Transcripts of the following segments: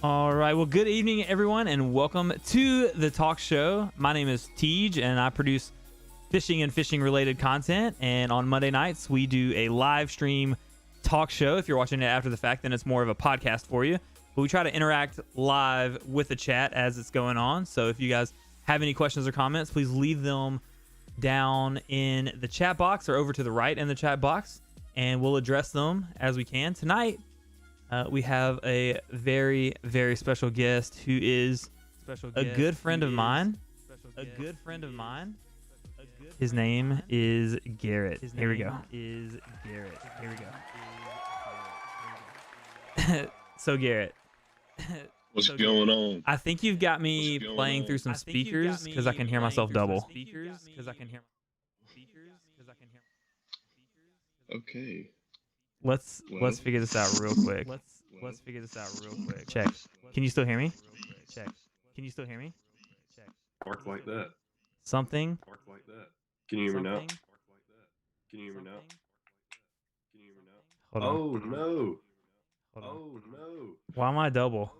All right. Well, good evening, everyone, and welcome to the talk show. My name is Tej, and I produce fishing and fishing-related content. And on Monday nights, we do a live stream talk show. If you're watching it after the fact, then it's more of a podcast for you. But we try to interact live with the chat as it's going on. So if you guys have any questions or comments, please leave them down in the chat box or over to the right in the chat box, and we'll address them as we can. Tonight, we have a very, very special guest who is a good friend of mine. His name is Garret. Here we go. So Garret, What's going on? I think you've got me playing through some speakers because I can hear myself double. Okay. Let's figure this out real quick. Check. Can you still hear me? Work like that. Something. Can you hear me now? Hold on. Oh no. Why am I double?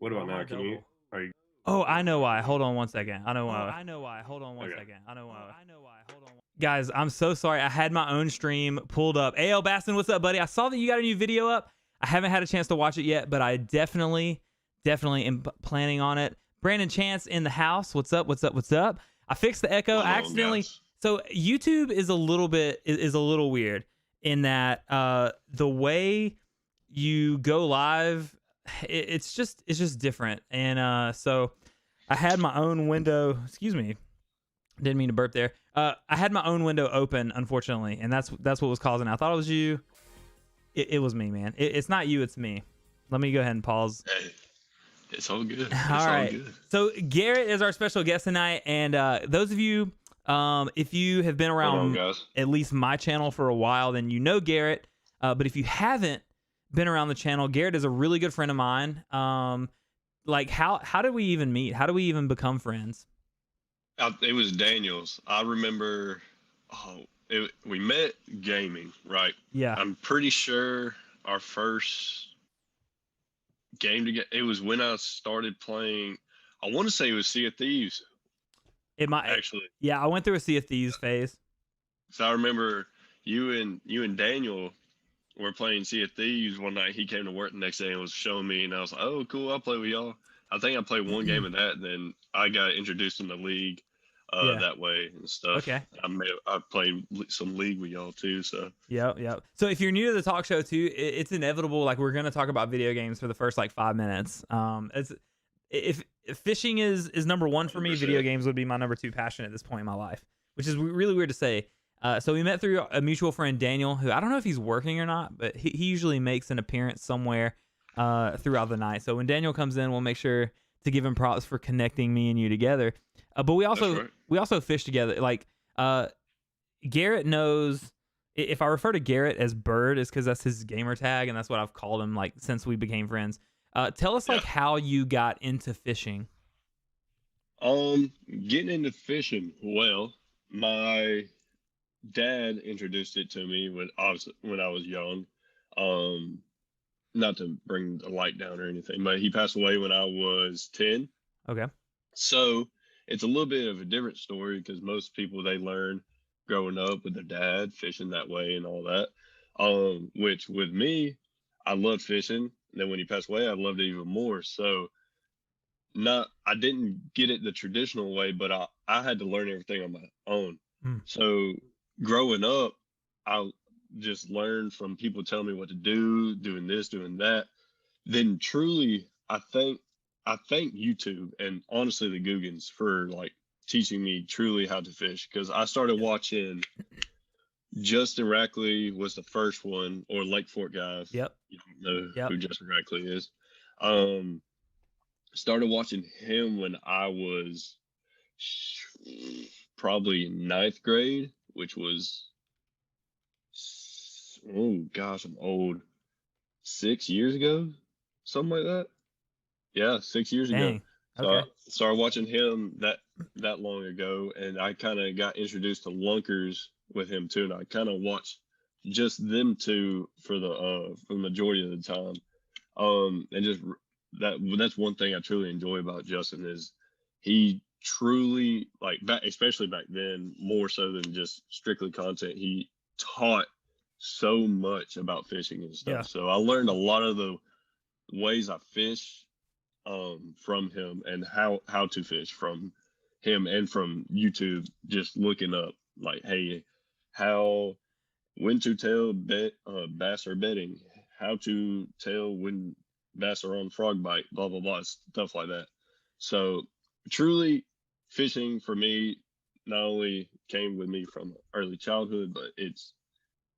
What about now? Can you? Are you? Oh, I know why. Hold on one second. I know why. Guys, I'm so sorry. I had my own stream pulled up. AL Baston, what's up, buddy? I saw that you got a new video up. I haven't had a chance to watch it yet, but I definitely am planning on it. Brandon Chance in the house. What's up? I fixed the echo. I accidentally. So YouTube is a little weird in that the way you go live, it's just different. And so I had my own window. Excuse me. Didn't mean to burp there. I had my own window open, unfortunately, and that's what was causing it. I thought it was you. It was me, man. It's not you, it's me. Let me go ahead and pause. Hey, it's all good. All right. So Garret is our special guest tonight, and those of you, if you have been around at least my channel for a while, then you know Garret. But if you haven't been around the channel, Garret is a really good friend of mine. Like how did we even meet? How do we even become friends? It was Daniel's. I remember. We met gaming, right? Yeah. I'm pretty sure our first game together. It was when I started playing. I want to say it was Sea of Thieves. It might actually. Yeah, I went through a Sea of Thieves phase. So I remember you and Daniel were playing Sea of Thieves one night. He came to work the next day and was showing me, and I was like, "Oh, cool! I'll play with y'all." I think I played one game of that, and then I got introduced in the league. That way and stuff. Okay. I played some league with y'all too. So Yep. So if you're new to the talk show too, it's inevitable. Like we're gonna talk about video games for the first like 5 minutes. If fishing is number one for me, 100%. Video games would be my number 2 passion at this point in my life, which is really weird to say. So we met through a mutual friend, Daniel, who I don't know if he's working or not, but he usually makes an appearance somewhere throughout the night. So when Daniel comes in, we'll make sure to give him props for connecting me and you together. But we also fish together. Like Garret knows, if I refer to Garret as Bird, is because that's his gamer tag, and that's what I've called him like since we became friends. Tell us like how you got into fishing. Getting into fishing. Well, my dad introduced it to me when I was young. Not to bring the light down or anything, but he passed away when I was 10. Okay. So it's a little bit of a different story because most people, they learn growing up with their dad fishing that way and all that. Which with me, I loved fishing. And then when he passed away, I loved it even more. So I didn't get it the traditional way, but I had to learn everything on my own. So growing up, I just learned from people telling me what to do, doing this, doing that. Then truly, I thank YouTube and honestly the Googans for like teaching me truly how to fish, because I started watching Justin Rackley was the first one, or Lake Fork guy. Yep. You don't know who Justin Rackley is. Started watching him when I was probably in 9th grade, which was, oh gosh, I'm old. 6 years ago, something like that. Yeah, 6 years ago. So okay. I started watching him that long ago, and I kind of got introduced to lunkers with him too, and I kind of watched just them two for the majority of the time, and just that's one thing I truly enjoy about Justin is he truly especially back then, more so than just strictly content. He taught so much about fishing and stuff. Yeah. So I learned a lot of the ways I fish from him, and how to fish from him, and from YouTube, just looking up like, hey, how when to tell bass are bedding, how to tell when bass are on frog bite, blah blah blah, stuff like that. So truly, fishing for me not only came with me from early childhood, but it's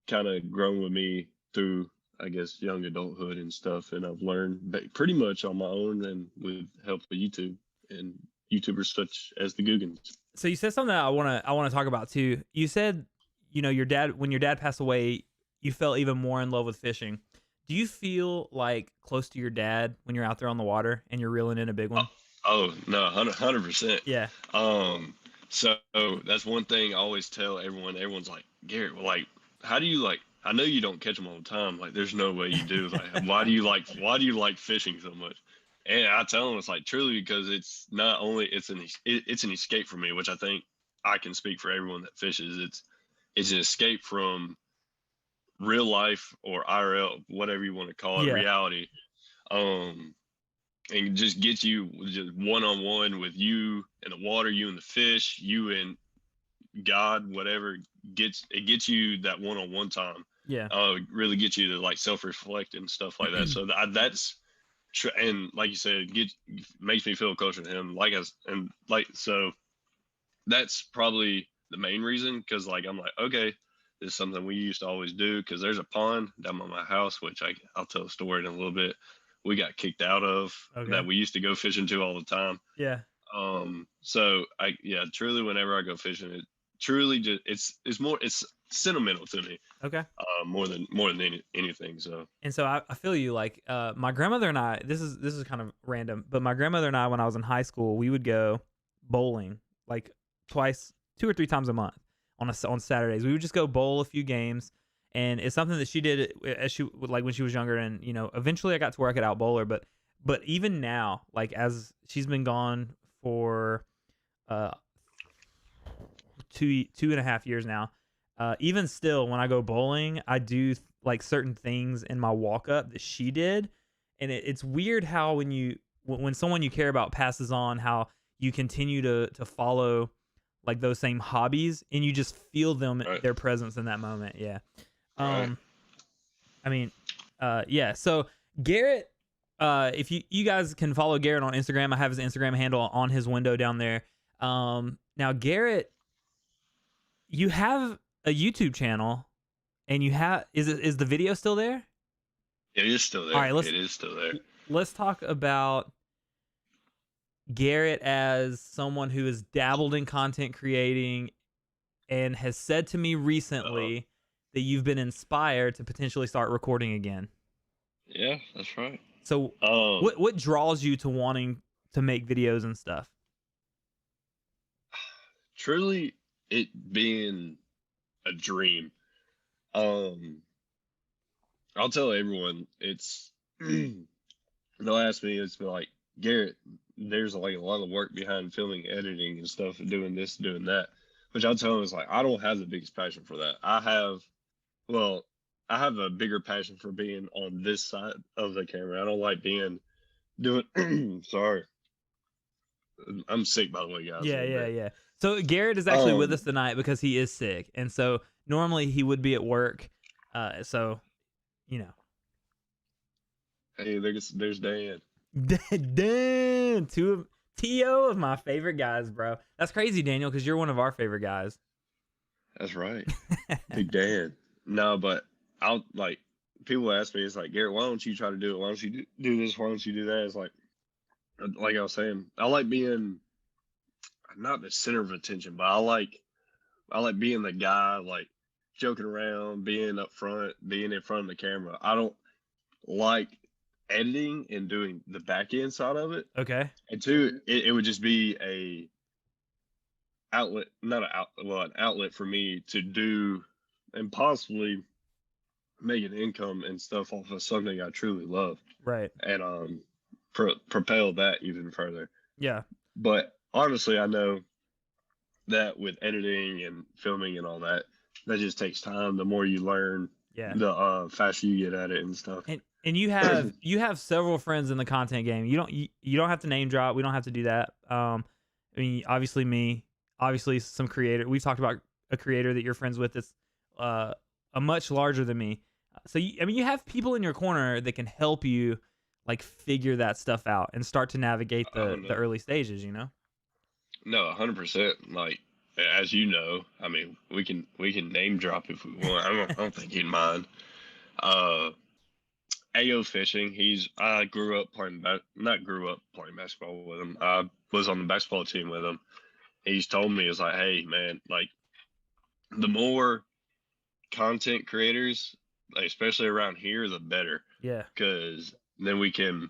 kind of grown with me through, I guess, young adulthood and stuff. And I've learned pretty much on my own and with help of YouTube and YouTubers such as the Googans. So you said something that I want to talk about too. You said, your dad, when your dad passed away, you fell even more in love with fishing. Do you feel like close to your dad when you're out there on the water and you're reeling in a big one? Oh no, 100%. Yeah. So that's one thing I always tell everyone. Everyone's like, Garrett, well, like, how do you I know you don't catch them all the time. Like, there's no way you do. Like, why do you like fishing so much? And I tell them it's like truly because it's not only it's an escape for me, which I think I can speak for everyone that fishes. It's an escape from real life or IRL, whatever you want to call it, Yeah. reality. And just get you just one-on-one with you and the water, you and the fish, you and God, whatever. It gets you that one-on-one time. Yeah. Really gets you to like self-reflect and stuff like that. So that's and like you said, makes me feel closer to him. So that's probably the main reason, because like I'm like, okay, this is something we used to always do, because there's a pond down by my house, which I'll tell a story in a little bit. We got kicked out of, that we used to go fishing to all the time. Yeah. So truly, whenever I go fishing, it truly just it's sentimental to me. Okay. More than anything. So. And so I feel you. Like, my grandmother and I, this is kind of random, but my grandmother and I, when I was in high school, we would go bowling like 2 or 3 times a month on Saturdays. We would just go bowl a few games, and it's something that she did as she like when she was younger. And eventually I got to where I could outbowl her. But even now, like, as she's been gone for 2.5 years now, even still, when I go bowling, I do like certain things in my walk up that she did. And it's weird how when someone you care about passes on, how you continue to follow like those same hobbies, and you just feel their presence in that moment. Yeah. Right. I mean, yeah. So Garret, if you guys can follow Garret on Instagram, I have his Instagram handle on his window down there. Now Garret, you have a YouTube channel, and is the video still there? It is still there. All right, it is still there. Let's talk about Garret as someone who has dabbled in content creating and has said to me recently that you've been inspired to potentially start recording again. Yeah, that's right. So what draws you to wanting to make videos and stuff? Truly, it being a dream. I'll tell everyone, they'll ask me, it's like, Garret, there's like a lot of work behind filming, editing and stuff, and doing this, doing that, which I'll tell them is like, I don't have the biggest passion for that. I have a bigger passion for being on this side of the camera. I don't like doing sorry, I'm sick, by the way, guys. Yeah. So Garret is actually with us tonight because he is sick, and so normally he would be at work. So, Hey, there's Dan. Dan, T.O. of my favorite guys, bro. That's crazy, Daniel, because you're one of our favorite guys. That's right. Big Dan. No, but I'll like, people ask me, it's like, Garret, why don't you try to do it? Why don't you do this? Why don't you do that? It's like I was saying, I like being not the center of attention, but I like being the guy, like joking around, being up front, being in front of the camera. I don't like editing and doing the back end side of it. Okay. And two, it would just be an outlet for me to do and possibly make an income and stuff off of something I truly love. Right. And propel that even further. Yeah. But honestly, I know that with editing and filming and all that, that just takes time. The more you learn, Yeah. the faster you get at it and stuff. And you have several friends in the content game. You don't have to name drop. We don't have to do that. I mean, obviously me, obviously some creator. We've talked about a creator that you're friends with that's a much larger than me. So I mean, you have people in your corner that can help you like figure that stuff out and start to navigate Oh the no, early stages. You know? no, 100%. Like as you know, I mean, we can name drop if we want. I don't think he'd mind. Uh, AO fishing. I grew up playing not grew up playing basketball with him. I was on the basketball team with him. He's told me, it's like, hey man, like the more content creators, like, especially around here, the better, Yeah. because then we can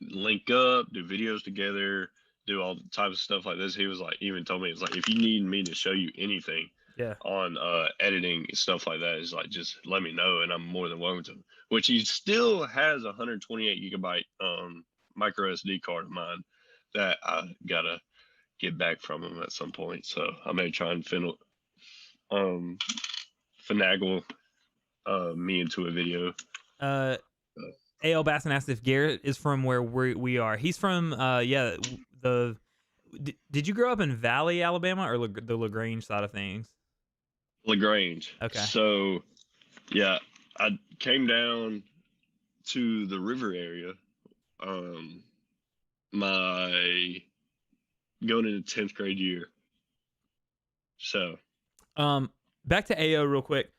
link up, do videos together, do all the types of stuff like this. He was like, even told me, it's like, if you need me to show you anything Yeah. on editing and stuff like that, is like, just let me know and I'm more than welcome to. Which he still has a 128 gigabyte micro SD card of mine that I gotta get back from him at some point. So I may try and um finagle me into a video. Uh, A.L. Basson asked if Garrett is from where we are. He's from the. Did you grow up in Valley, Alabama, or the LaGrange side of things? LaGrange. Okay. So yeah, I came down to the river area. My going into 10th grade year. So Back to AO real quick.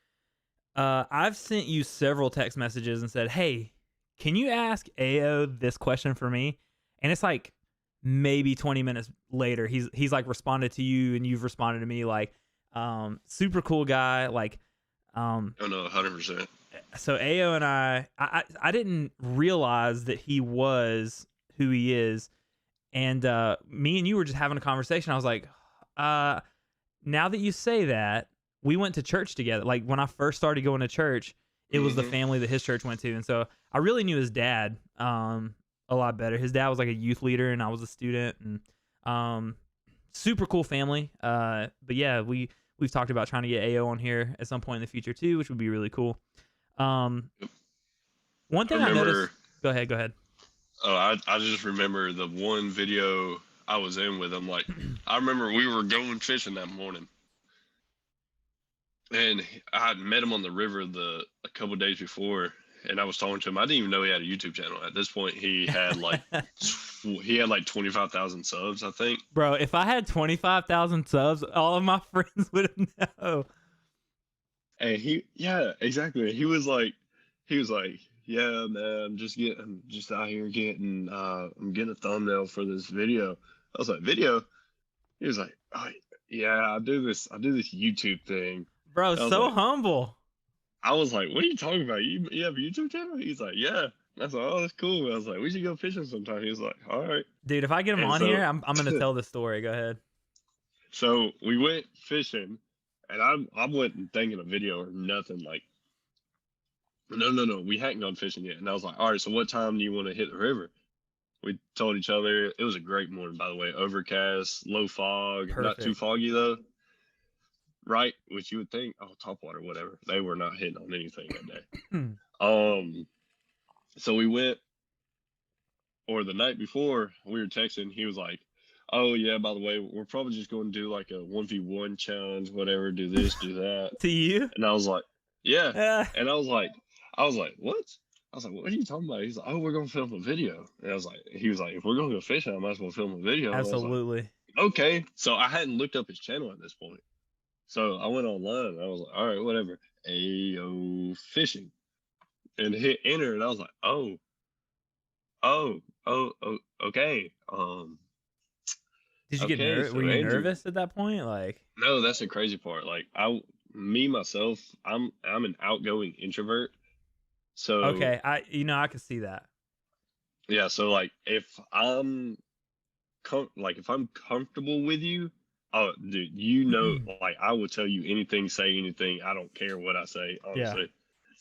I've sent you several text messages and said, "Hey, can you ask AO this question for me?" And it's like maybe 20 minutes later, he's like responded to you, and you've responded to me. Like, super cool guy. Like, oh no, 100%. so AO and I didn't realize that he was who he is, and me and you were just having a conversation. I was like, now that you say that, we went to church together. Like when I first started going to church, it was the family that his church went to, and so I really knew his dad a lot better. His dad was like a youth leader, and I was a student, and super cool family. But yeah, we've talked about trying to get AO on here at some point in the future too, which would be really cool. One thing I noticed. Go ahead. Oh, I just remember the one video I was in with him. Like, I remember we were going fishing that morning, and I had met him on the river a couple of days before, and I was talking to him. I didn't even know he had a YouTube channel. At this point, he had like 25,000 subs, I think. Bro, if I had 25,000 subs, all of my friends would know. And yeah, exactly. He was like, yeah, man, I'm just out here I'm getting a thumbnail for this video. I was like, video? He was like, oh, yeah, I do this YouTube thing. Bro, so humble. I was like, what are you talking about? You have a YouTube channel? He's like, yeah. I was like, oh, that's cool. I was like, we should go fishing sometime. He was like, all right. Dude, if I get him on here, I'm gonna tell this story. Go ahead. So we went fishing, and I wasn't thinking a video or nothing. Like, no, we hadn't gone fishing yet. And I was like, all right, so what time do you want to hit the river? We told each other. It was a great morning, by the way. Overcast, low fog, Perfect. not too foggy though. Right, which you would think, oh, topwater, whatever. They were not hitting on anything that day. So we went, or the night before, we were texting. He was like, oh yeah, by the way, we're probably just going to do like a 1v1 challenge, whatever. Do this, do that. To you? And I was like, yeah. And I was like, what? I was like, what are you talking about? He's like, oh, we're gonna film a video. And he was like, if we're gonna go fishing, I might as well film a video. Absolutely. Like, okay. So I hadn't looked up his channel at this point. So I went online and I was like, all right, whatever. AO fishing. And hit enter, and I was like, oh, okay. Did you get nervous? Were you nervous at that point? Like, no, that's the crazy part. Like, myself, I'm an outgoing introvert. So okay, I can see that. Yeah, so like if I'm comfortable with you, oh, dude, like I will tell you anything, say anything. I don't care what I say, honestly. Yeah.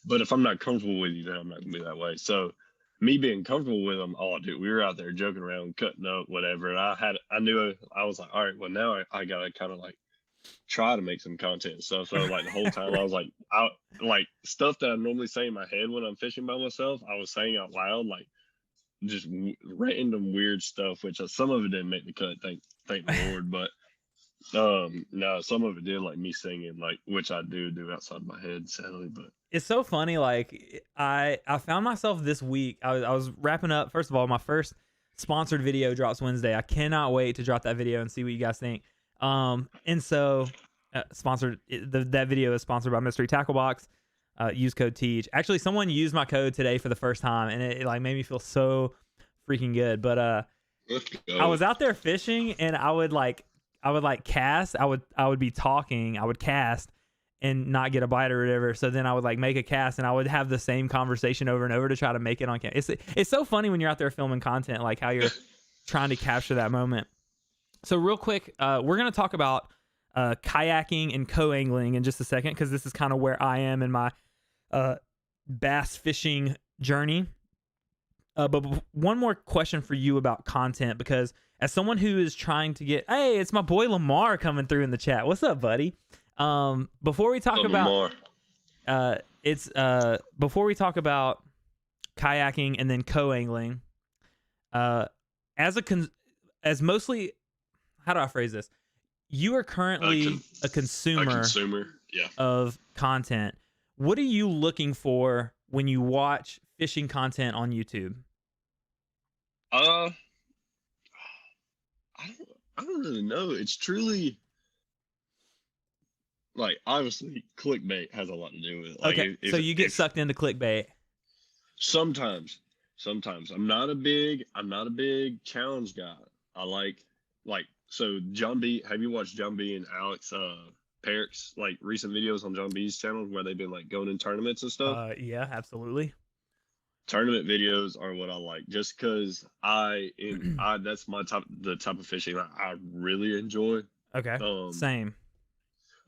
But if I'm not comfortable with you, then I'm not gonna be that way. So me being comfortable with them, oh dude, we were out there joking around, cutting up, whatever. And I knew I was like, all right, well now I gotta kind of like try to make some content and stuff. So like the whole time I was like, like stuff that I normally say in my head when I'm fishing by myself, I was saying out loud, like just random weird stuff, which some of it didn't make the cut, thank the Lord, but no, some of it did, like me singing, like which I do outside my head, sadly, but. It's so funny. Like I found myself this week. I was wrapping up. First of all, my first sponsored video drops Wednesday. I cannot wait to drop that video and see what you guys think. And so that video is sponsored by Mystery Tackle Box. Use code TEACH. Actually, someone used my code today for the first time, and it like made me feel so freaking good. But I was out there fishing, and I would cast. I would be talking. I would cast and not get a bite or whatever. So then I would like make a cast, and I would have the same conversation over and over to try to make it on camera. It's so funny when you're out there filming content, like how you're trying to capture that moment. So real quick, we're going to talk about kayaking and co-angling in just a second, because this is kind of where I am in my bass fishing journey. But one more question for you about content, because as someone who is trying to get, hey, it's my boy Lamar coming through in the chat. What's up, buddy? Before we talk about before we talk about kayaking and then co-angling, as mostly, how do I phrase this? You are currently a consumer yeah, of content. What are you looking for when you watch fishing content on YouTube? I don't really know. It's truly, like, obviously clickbait has a lot to do with it. Like, okay, so you get sucked into clickbait. Sometimes I'm not a big challenge guy. I like so John B. Have you watched John B. and Alex Perrick's like recent videos on John B.'s channel where they've been like going in tournaments and stuff? Yeah, absolutely. Tournament videos are what I like, just because that's the type of fishing that I really enjoy. Okay, same.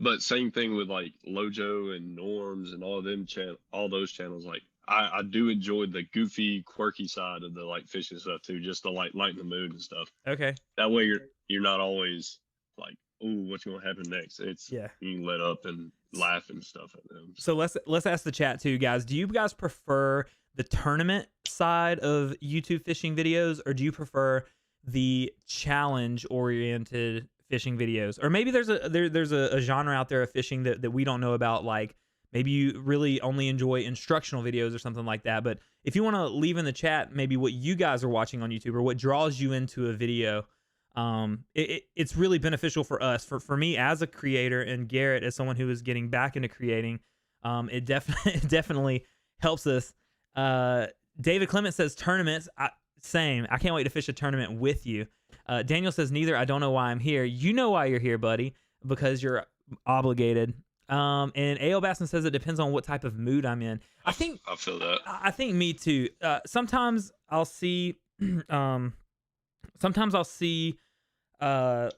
But same thing with like Lojo and Norms and all those channels. Like I do enjoy the goofy, quirky side of the like fishing stuff too, just to like lighten the mood and stuff. Okay. That way you're not always like, ooh, what's gonna happen next? You can let up and laugh and stuff at them. So let's ask the chat too, guys. Do you guys prefer the tournament side of YouTube fishing videos, or do you prefer the challenge oriented fishing videos? Or maybe there's a genre out there of fishing that we don't know about, like maybe you really only enjoy instructional videos or something like that. But if you want to leave in the chat maybe what you guys are watching on YouTube or what draws you into a video, it's really beneficial for us. For me as a creator, and Garrett as someone who is getting back into creating, it definitely helps us. David Clement says tournaments. Same. I can't wait to fish a tournament with you. Daniel says neither. I don't know why I'm here. You know why you're here, buddy, because you're obligated. And A.O. Basson says it depends on what type of mood I'm in. I feel that. I think me too. Sometimes I'll see like a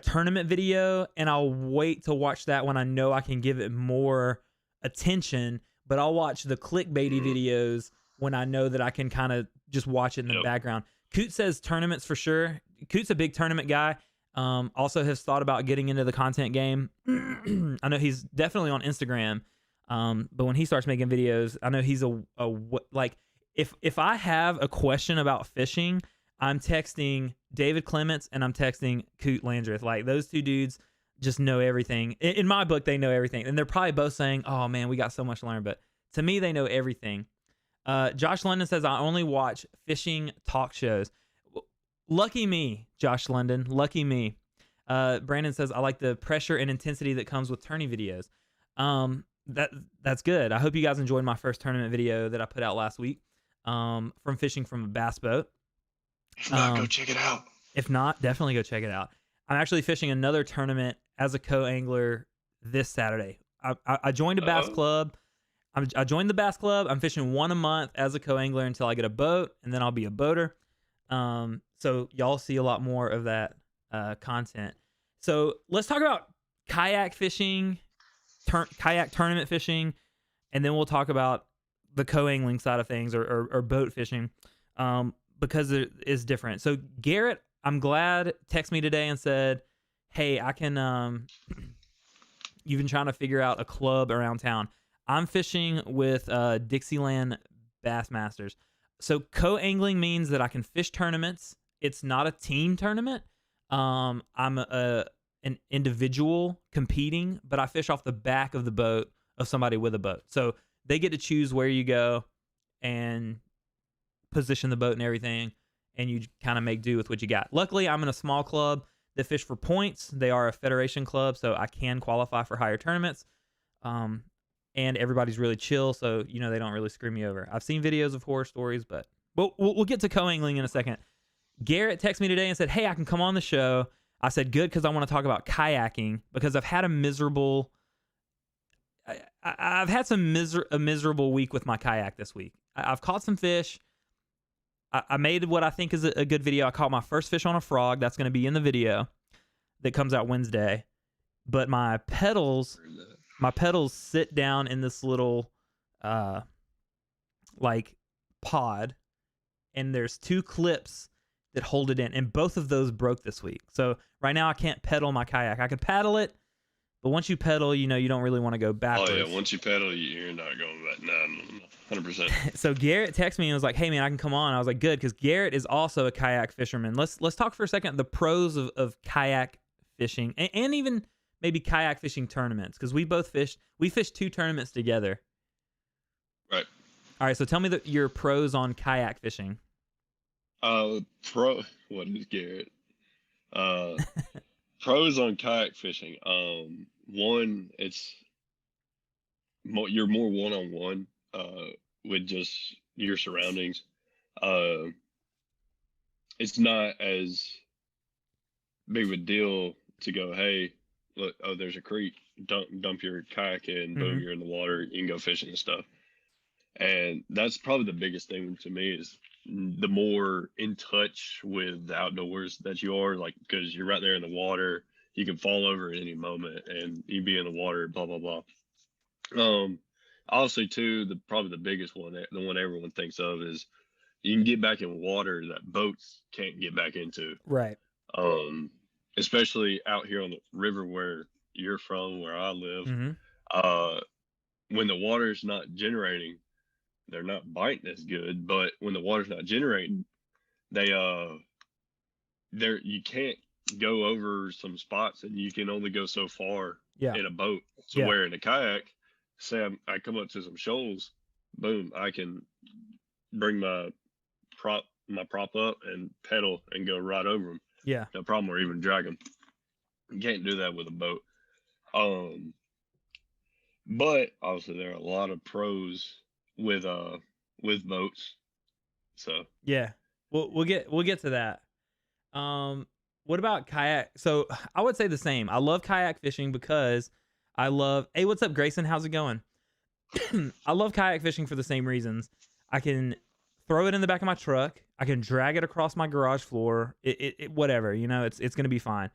tournament video, and I'll wait to watch that when I know I can give it more attention, but I'll watch the clickbaity videos when I know that I can kind of just watch it in the background. Coot says tournaments for sure. Coot's a big tournament guy. Also has thought about getting into the content game. I know he's definitely on Instagram. But when he starts making videos, I know he's like, if I have a question about fishing, I'm texting David Clements and I'm texting Coot Landreth. Like, those two dudes just know everything. In my book, they know everything. And they're probably both saying, oh man, we got so much to learn. But to me, they know everything. Josh London says, I only watch fishing talk shows. Lucky me, Josh London. Lucky me. Brandon says, I like the pressure and intensity that comes with tourney videos. That's good. I hope you guys enjoyed my first tournament video that I put out last week, from fishing from a bass boat. If not, go check it out. If not, definitely go check it out. I'm actually fishing another tournament as a co-angler this Saturday. I joined a bass club. I joined the bass club. I'm fishing one a month as a co-angler until I get a boat, and then I'll be a boater. So y'all see a lot more of that content. So let's talk about kayak fishing, kayak tournament fishing, and then we'll talk about the co-angling side of things, or boat fishing, because it is different. So Garrett, I'm glad, texted me today and said, hey, I can you've been trying to figure out a club around town. I'm fishing with Dixieland Bassmasters. So co-angling means that I can fish tournaments. It's not a team tournament. I'm an individual competing, but I fish off the back of the boat of somebody with a boat. So they get to choose where you go and position the boat and everything, and you kind of make do with what you got. Luckily, I'm in a small club that fish for points. They are a federation club, so I can qualify for higher tournaments. And everybody's really chill, so they don't really screw me over. I've seen videos of horror stories, but we'll get to co-angling in a second. Garrett texted me today and said, hey, I can come on the show. I said, good, because I want to talk about kayaking, because I've had a miserable week with my kayak this week. I've caught some fish. I made what I think is a good video. I caught my first fish on a frog. That's going to be in the video that comes out Wednesday. But my pedals sit down in this little like pod, and there's 2 clips that hold it in, and both of those broke this week. So right now I can't pedal my kayak. I can paddle it, but once you pedal, you don't really want to go backwards. Oh yeah, once you pedal, you're not going back. No, 100%. So Garrett texted me and was like, hey man, I can come on. I was like, good, because Garrett is also a kayak fisherman. Let's talk for a second the pros of kayak fishing, and even maybe kayak fishing tournaments, because we fished 2 tournaments together. Right. All right, so tell me your pros on kayak fishing. What is Garrett? Pros on kayak fishing. One, you're more one-on-one with just your surroundings. It's not as big of a deal to go, hey, look, oh, there's a creek, dump your kayak in, boom, you're in the water, you can go fishing and stuff. And that's probably the biggest thing to me, is the more in touch with the outdoors that you are, like, because you're right there in the water, you can fall over at any moment and you be in the water, blah, blah, blah. Also too, probably the biggest one, the one everyone thinks of, is you can get back in water that boats can't get back into. Right. Especially out here on the river where you're from, where I live. When the water's not generating, they're not biting as good, but when the water's not generating, you can't go over some spots, and you can only go so far in a boat. So where in a kayak, say I come up to some shoals, boom, I can bring my prop up and pedal and go right over them. Yeah. No problem, or even drag them. You can't do that with a boat. But obviously there are a lot of pros with boats. So yeah, we'll get to that. What about kayak? So I would say the same. I love kayak fishing because hey, what's up, Grayson? How's it going? I love kayak fishing for the same reasons. I can throw it in the back of my truck. I can drag it across my garage floor. Whatever, it's gonna be fine.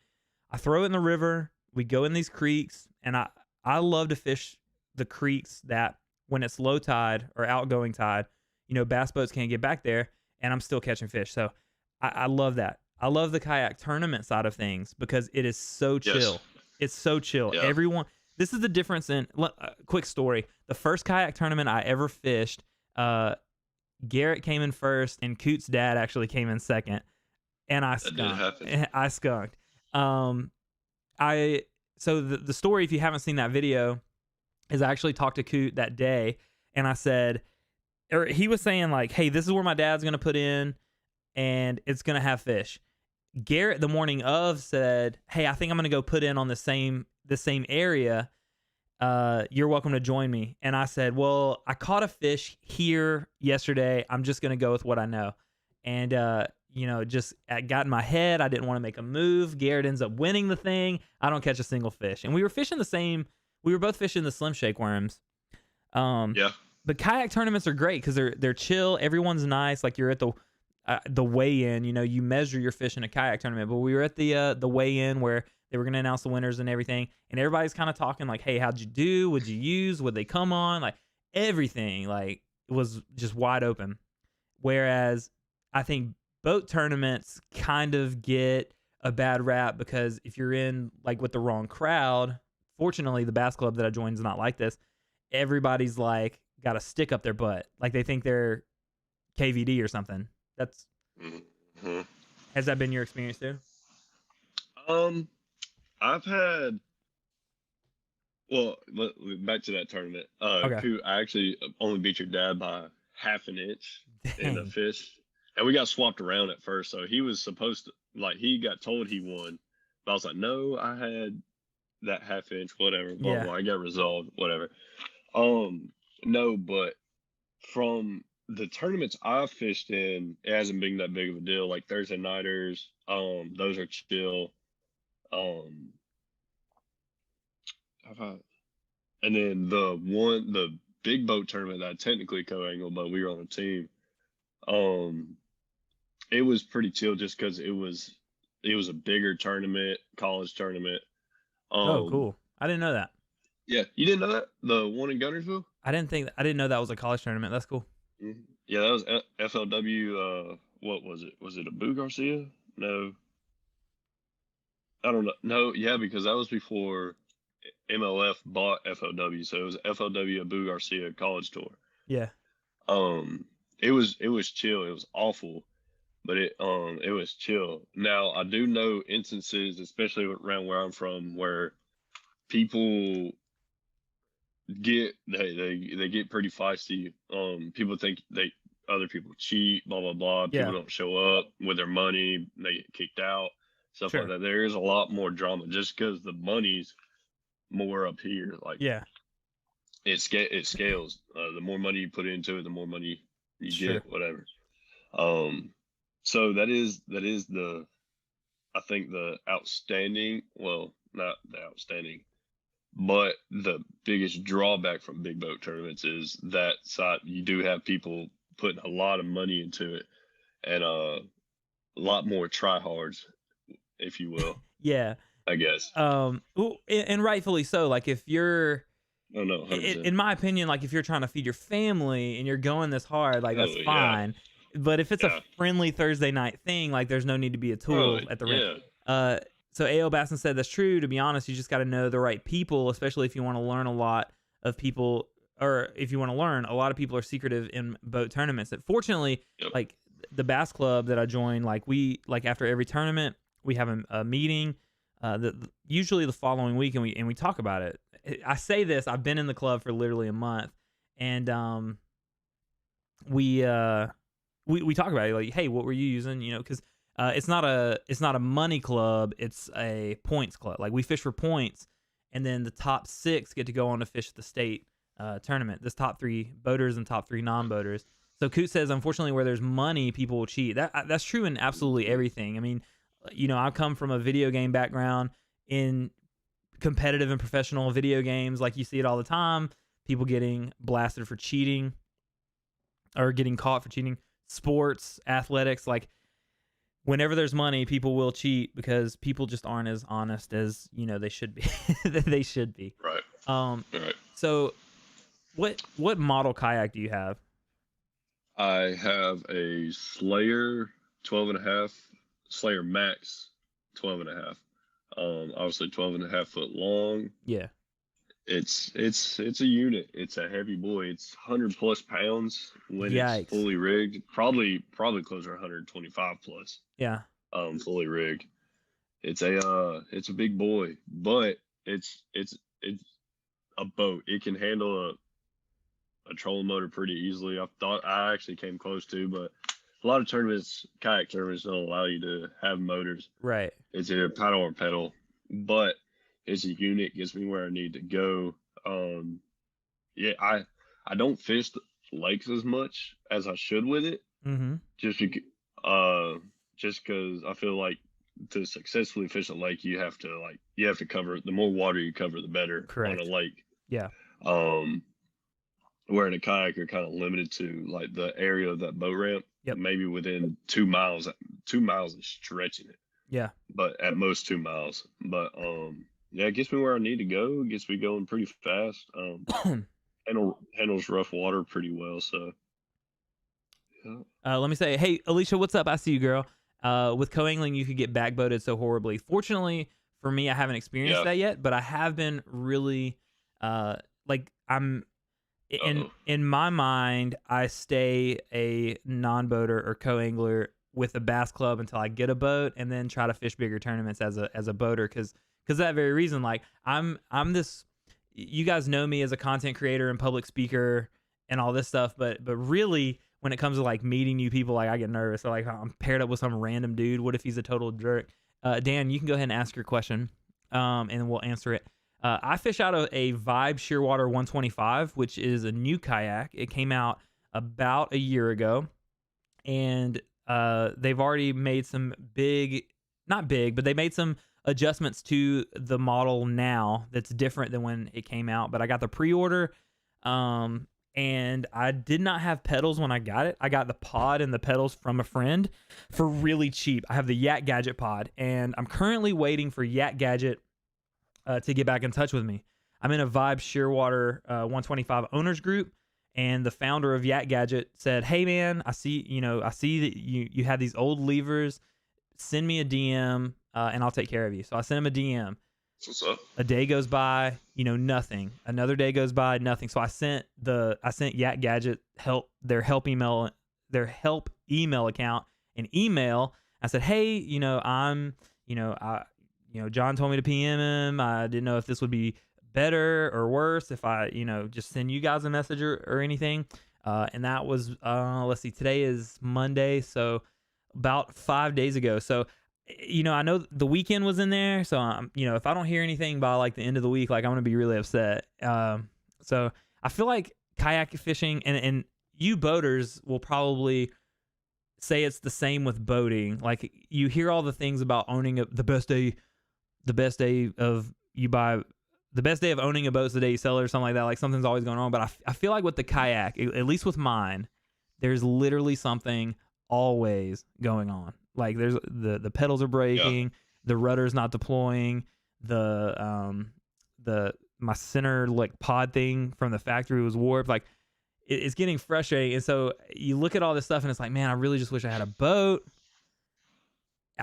I throw it in the river. We go in these creeks, and I love to fish the creeks that when it's low tide or outgoing tide, bass boats can't get back there, and I'm still catching fish. So I love that. I love the kayak tournament side of things because it is so chill. Yes. It's so chill. Yeah. This is the difference in, quick story. The first kayak tournament I ever fished, Garrett came in first, and Coot's dad actually came in second, and I skunked. So the story, if you haven't seen that video, is I actually talked to Coot that day, and I said, or he was saying like, hey, this is where my dad's gonna put in, and it's gonna have fish. Garrett the morning of said, hey, I think I'm gonna go put in on the same area. You're welcome to join me. And I said, well, I caught a fish here yesterday. I'm just going to go with what I know. And, just got in my head. I didn't want to make a move. Garrett ends up winning the thing. I don't catch a single fish. And we were both fishing the Slim Shake worms. Yeah. But kayak tournaments are great because they're chill. Everyone's nice. Like you're at the weigh-in, you measure your fish in a kayak tournament. But we were at the weigh-in where they were going to announce the winners and everything. And everybody's kind of talking like, hey, how'd you do? What'd you use? Would they come on? Like everything. Like was just wide open. Whereas I think boat tournaments kind of get a bad rap because if you're in like with the wrong crowd, fortunately the bass club that I joined is not like this. Everybody's like got a stick up their butt, like they think they're KVD or something. That's Mm-hmm. Has that been your experience too? I've had well, back to that tournament. Okay. I actually only beat your dad by half an inch in a Dang. fish, and we got swapped around at first. So he was supposed to he got told he won, but I was like, no, I had that half inch, whatever, blah Yeah. blah. I got resolved, whatever. No, but from the tournaments I've fished in, it hasn't been that big of a deal. Like Thursday nighters, those are chill. Um, I've had, and then the big boat tournament that I technically co-angled, but we were on a team. Um, it was pretty chill just because it was a bigger tournament, college tournament. Oh, Um, cool. I didn't know that. yeah, you didn't know that the one in Gunnersville? I didn't know that was a college tournament. That's cool. Mhm. Yeah, that was FLW. What was it? Was it a Boo Garcia? No, I don't know. No, yeah, because that was before MLF bought FLW, so it was FLW Abu Garcia College Tour. Yeah. Um, it was chill. It was awful, but it was chill. Now I do know instances, especially around where I'm from, where people they get pretty feisty. People think other people cheat, blah blah blah. People Yeah. don't show up with their money, they get kicked out, stuff like Sure. that. There is a lot more drama just because the money's more up here. Like Yeah. it scales. The more money you put into it, the more money you Sure. get. Whatever. So that is the I think the outstanding. Well, not the outstanding. But the biggest drawback from big boat tournaments is that side you do have people putting a lot of money into it and a lot more tryhards, if you will, Yeah. I guess. And rightfully so. Like if you're, Oh no, 100%. in my opinion, like if you're trying to feed your family and you're going this hard, like Oh that's yeah, fine. But if it's a yeah. friendly Thursday night thing, like there's no need to be a Oh tool at the rink. yeah, Uh, so A.O. Basson said that's true. To be honest, you just got to know the right people, especially if you want to learn a lot of people, or if you want to learn, a lot of people are secretive in boat tournaments. That fortunately, yep. like the bass club that I joined, like after every tournament, we have a meeting. Usually the following week, and we talk about it. I say this, I've been in the club for literally a month, and we talk about it, like, hey, what were you using? You know, because it's not a money club, it's a points club. Like we fish for points, and then the top 6 get to go on to fish the state tournament. This top 3 boaters and top 3 non-boaters. So Coot says, unfortunately, where there's money, people will cheat. That's true in absolutely everything. I mean, you know, I come from a video game background. In competitive and professional video games, like you see it all the time, people getting blasted for cheating or getting caught for cheating. Sports, athletics, like whenever there's money, people will cheat because people just aren't as honest as, you know, they should be. They should be. Right. Right. So what model kayak do you have? I have a Slayer 12 and a half, Slayer Max 12 and a half. Obviously 12 and a half foot long. Yeah. It's a unit. It's a heavy boy. It's 100 plus pounds when Yikes. it's fully rigged. Probably closer to 125 plus. Yeah. Fully rigged. It's a big boy, but it's a boat. It can handle a trolling motor pretty easily. I actually came close to, but a lot of tournaments, kayak tournaments, don't allow you to have motors. Right. It's either paddle or pedal, but it's a unit, gets me where I need to go. Yeah, I don't fish the lakes as much as I should with it, Mm-hmm. just because I feel like to successfully fish a lake, you have to cover, the more water you cover, the better. Correct. On a lake. Yeah. Where in a kayak you're kind of limited to like the area of that boat ramp. Yep. Maybe within 2 miles. 2 miles is stretching it. Yeah. But at most 2 miles. But yeah, it gets me where I need to go. It gets me going pretty fast. handles rough water pretty well. So yeah. Let me say, hey, Alicia, what's up? I see you, girl. With co-angling, you could get backboated so horribly. Fortunately for me, I haven't experienced Yeah. that yet, but I have been really, like I'm Uh-oh. in my mind, I stay a non-boater or co-angler with a bass club until I get a boat, and then try to fish bigger tournaments as a boater, because that very reason. Like I'm this. You guys know me as a content creator and public speaker and all this stuff, but really, when it comes to like meeting new people, like I get nervous. So like I'm paired up with some random dude. What if he's a total jerk? Dan, you can go ahead and ask your question, and we'll answer it. I fish out of a Vibe Shearwater 125, which is a new kayak. It came out about a year ago, and they've already made some not big, but they made some adjustments to the model now that's different than when it came out. But I got the pre-order, and I did not have pedals when I got it. I got the pod and the pedals from a friend for really cheap. I have the Yak Gadget pod, and I'm currently waiting for Yak Gadget to get back in touch with me. I'm in a Vibe Shearwater 125 owners group, and the founder of Yak Gadget said, "Hey man, I see that you have these old levers. Send me a DM, and I'll take care of you." So I sent him a DM. What's up? A day goes by, nothing. Another day goes by, nothing. So I sent Yak Gadget their help email account an email. I said, "Hey, John told me to PM him. I didn't know if this would be better or worse if I, just send you guys a message or anything." And that was, let's see, today is Monday, so about 5 days ago. So, I know the weekend was in there, so if I don't hear anything by like the end of the week, like I'm gonna be really upset. So I feel like kayak fishing, and you boaters will probably say it's the same with boating. Like you hear all the things about owning the best day of owning a boat is the day you sell it, or something like that. Like something's always going on. But I feel like with the kayak, at least with mine, there's literally something always going on. Like there's the pedals are breaking, the rudder's not deploying, my center like pod thing from the factory was warped. Like it's getting frustrating. And so you look at all this stuff and it's like, man, I really just wish I had a boat.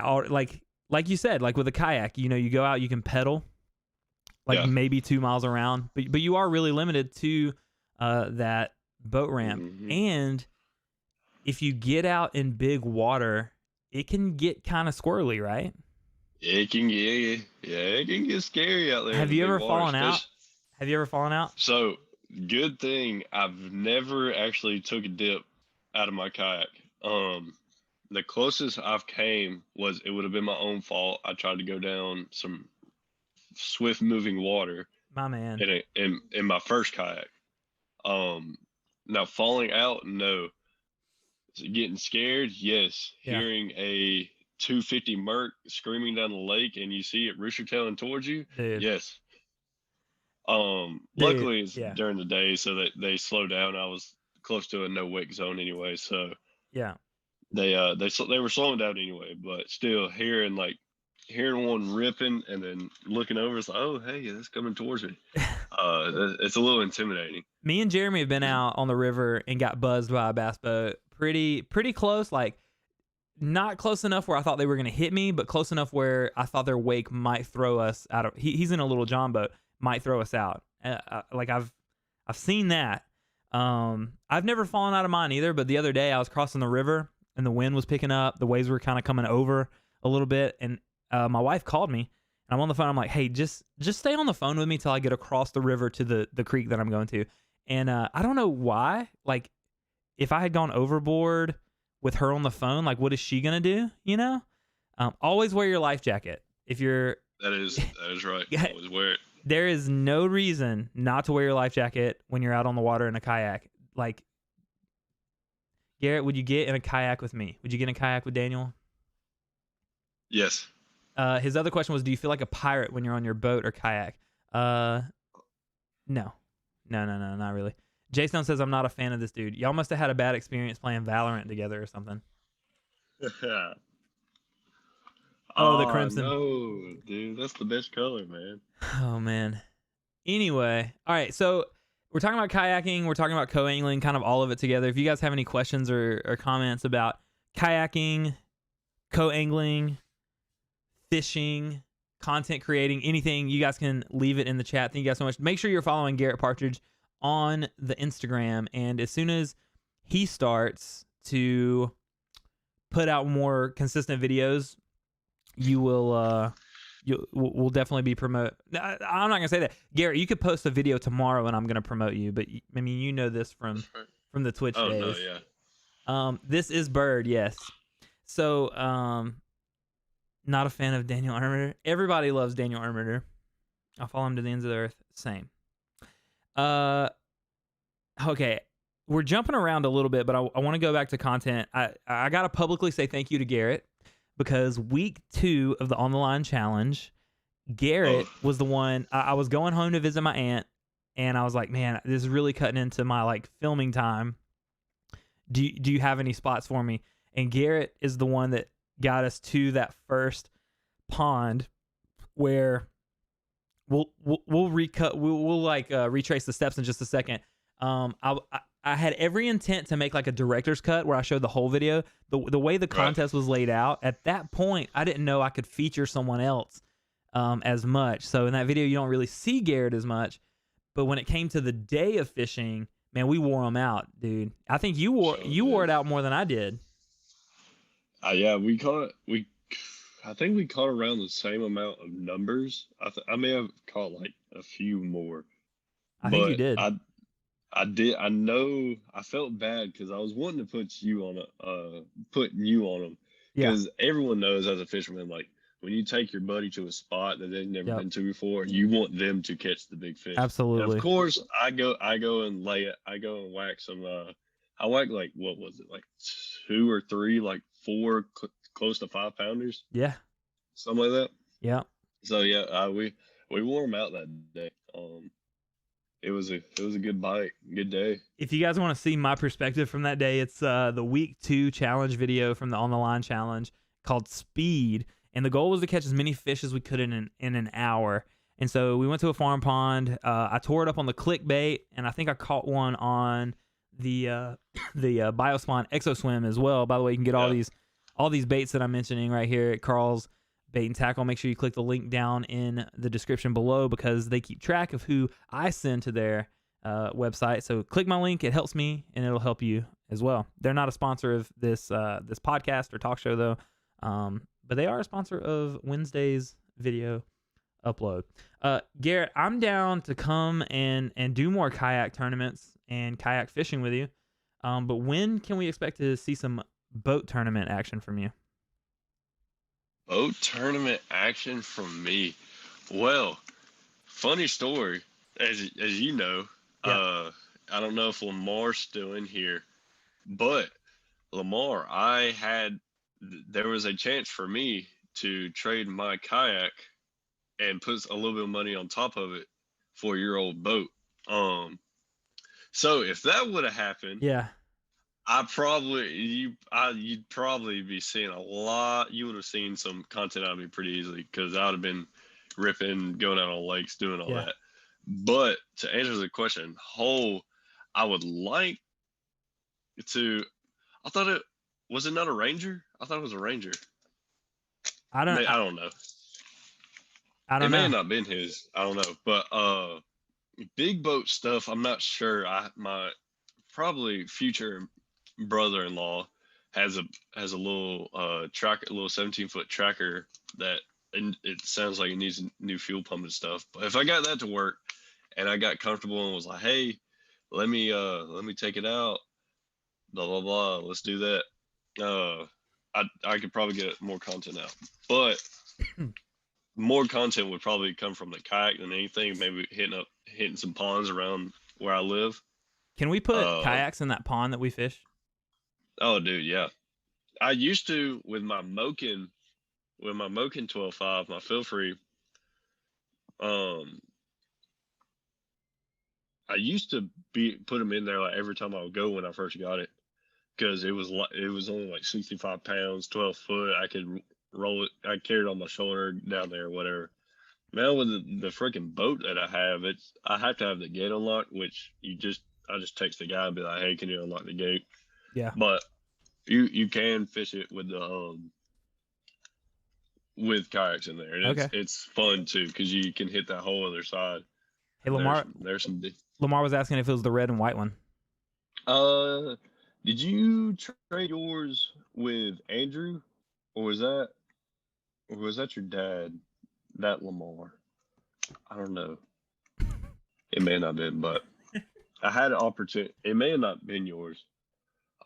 Or like you said, like with a kayak, you go out, you can pedal like maybe 2 miles around, but you are really limited to that boat ramp. Mm-hmm. And if you get out in big water, it can get kind of squirrely, right? It can get scary out there. Have you ever fallen out? Have you ever fallen out? So good thing I've never actually took a dip out of my kayak. The closest I've came was, it would have been my own fault. I tried to go down some swift moving water. My man. In my first kayak. Now falling out, no. Getting scared, yes. Yeah. Hearing a 250 Merc screaming down the lake and you see it rooster tailing towards you, dude. Yes. Luckily it's during the day, so that they slow down. I was close to a no wake zone anyway, so yeah. They were slowing down anyway, but still hearing one ripping and then looking over, it's like, oh hey, it's coming towards me. It's a little intimidating. Me and Jeremy have been out on the river and got buzzed by a bass boat. Pretty close, like not close enough where I thought they were gonna hit me, but close enough where I thought their wake might throw us out of. He's in a little John boat, might throw us out. Like I've seen that. I've never fallen out of mine either, but the other day I was crossing the river and the wind was picking up. The waves were kind of coming over a little bit, and my wife called me, and I'm on the phone. I'm like, hey, just stay on the phone with me till I get across the river to the creek that I'm going to. And I don't know why. Like, if I had gone overboard with her on the phone, like, what is she gonna do? Always wear your life jacket. If you're that is right. Always wear it. There is no reason not to wear your life jacket when you're out on the water in a kayak. Like, Garrett, would you get in a kayak with me? Would you get in a kayak with Daniel? Yes. His other question was, do you feel like a pirate when you're on your boat or kayak? No, not really. Jason says, I'm not a fan of this dude. Y'all must have had a bad experience playing Valorant together or something. Oh, the crimson. No, dude, that's the best color, man. Oh, man. Anyway, all right, so we're talking about kayaking, we're talking about co-angling, kind of all of it together. If you guys have any questions or comments about kayaking, co-angling, fishing, content creating, anything, you guys can leave it in the chat. Thank you guys so much. Make sure you're following Garret Partridge on the Instagram, and as soon as he starts to put out more consistent videos, you will we'll definitely be promote. I'm not gonna say that, Garret. You could post a video tomorrow, and I'm gonna promote you. But I mean, you know this from the Twitch days. No, yeah. This is Bird, yes. So, not a fan of Daniel Armitter. Everybody loves Daniel Armitter. I'll follow him to the ends of the earth. Same. Okay. We're jumping around a little bit, but I want to go back to content. I got to publicly say thank you to Garret, because week 2 of the On the Line challenge, Garret was the one. I was going home to visit my aunt, and I was like, man, this is really cutting into my like filming time. Do you have any spots for me? And Garret is the one that got us to that first pond where we'll retrace the steps in just a second. I had every intent to make like a director's cut where I showed the whole video. The way the contest was laid out, at that point, I didn't know I could feature someone else as much. So in that video, you don't really see Garret as much. But when it came to the day of fishing, man, we wore them out, dude. I think you wore it out more than I did. Yeah, we caught. I think we caught around the same amount of numbers. I may have caught like a few more. I think you did. I did. I know. I felt bad because I was wanting to putting you on them, because everyone knows as a fisherman, like when you take your buddy to a spot that they've never been to before, you want them to catch the big fish. Absolutely. And of course, I go and lay it. I go and whack some. I whacked like, what was it, like 2 or 3, like 4 close to 5 pounders. Yeah. Something like that. Yeah. So yeah, we wore them out that day. It was a good bite, good day. If you guys want to see my perspective from that day, it's the week 2 challenge video from the On the Line challenge called Speed, and the goal was to catch as many fish as we could in an hour. And so we went to a farm pond. I tore it up on the clickbait, and I think I caught one on the Biospawn ExoSwim as well. By the way, you can get all these baits that I'm mentioning right here at Carl's Bait and Tackle. Make sure you click the link down in the description below, because they keep track of who I send to their website. So click my link. It helps me, and it'll help you as well. They're not a sponsor of this podcast or talk show, though, but they are a sponsor of Wednesday's video upload. Garret, I'm down to come and do more kayak tournaments and kayak fishing with you. But when can we expect to see some boat tournament action from you? Boat tournament action from me. Well, funny story, as you know, I don't know if Lamar's still in here, but Lamar, there was a chance for me to trade my kayak and put a little bit of money on top of it for your old boat. So if that would have happened, you'd probably be seeing a lot. You would have seen some content out of me pretty easily, because I would have been ripping, going out on lakes, doing all that. But to answer the question, I would like to. Was it not a Ranger? I thought it was a Ranger. I don't know. It may have not been his. I don't know. But big boat stuff, I'm not sure. My probably future brother-in-law has a little tracker, a little 17-foot tracker that, and it sounds like it needs a new fuel pump and stuff. But if I got that to work and I got comfortable and was like, hey, let me take it out, blah blah blah, let's do that. I could probably get more content out, but more content would probably come from the kayak than anything. Maybe hitting some ponds around where I live. Can we put kayaks in that pond that we fish? Oh, dude, yeah. I used to with my Moken 12.5, my feel free. I used to put them in there like every time I would go when I first got it, because it was only like 65 pounds, 12 foot. I could roll it. I carried it on my shoulder down there, whatever. Now with the freaking boat that I have to have the gate unlocked, which I just text the guy and be like, hey, can you unlock the gate? Yeah. But you can fish it with kayaks in there, and Okay. it's fun too because you can hit that whole other side. Hey, And Lamar. there's some. Lamar was asking if it was the red and white one. Did you trade yours with Andrew, or was that your dad? That Lamar? I don't know. It may not have been, but I had an opportunity. It may have not been yours.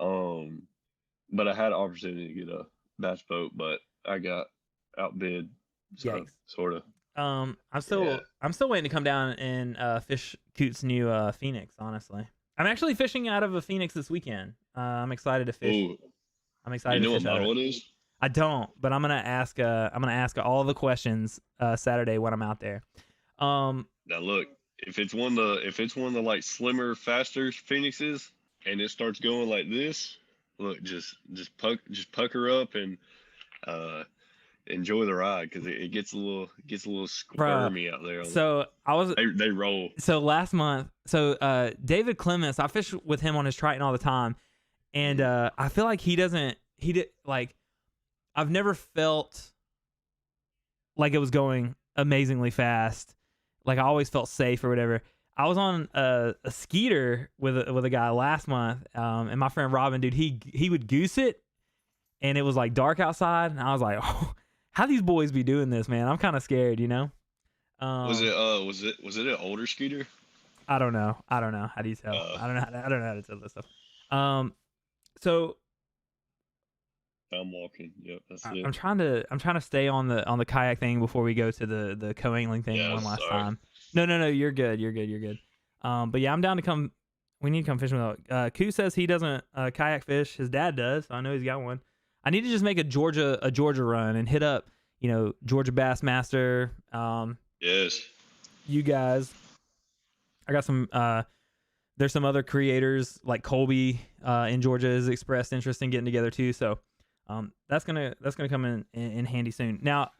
But I had an opportunity to get a bass boat, but I got outbid. So, Yikes. sort of. I'm still waiting to come down and fish Coot's new Phoenix. Honestly, I'm actually fishing out of a Phoenix this weekend. I'm excited to fish. Ooh, I'm excited. you know to fish what out of model it. it is? I don't, but I'm gonna ask. I'm gonna ask all the questions Saturday when I'm out there. Now look, if it's one of the like slimmer, faster Phoenixes, and it starts going like this, look, just pucker up and enjoy the ride because it gets a little squirmy out there. So they roll. So last month, David Clements, I fish with him on his Triton all the time, and I feel like he did like. I've never felt like it was going amazingly fast. Like I always felt safe or whatever. I was on a skeeter with a guy last month, and my friend Robin, dude, he would goose it, and it was like dark outside, and I was like, oh, how these boys be doing this, man? I'm kind of scared, you know. Was it an older skeeter? I don't know. How do you tell? I don't know how to tell this stuff. So. I'm walking. Yep, that's it. I'm trying to stay on the kayak thing before we go to the co-angling thing one last time. No, you're good. But yeah, I'm down to come. We need to come fishing with. Koo says he doesn't kayak fish. His dad does. So I know he's got one. I need to just make a Georgia run and hit up, Georgia Bassmaster. Yes. You guys. I got some. There's some other creators like Colby in Georgia has expressed interest in getting together too. So. That's gonna come in handy soon. Now,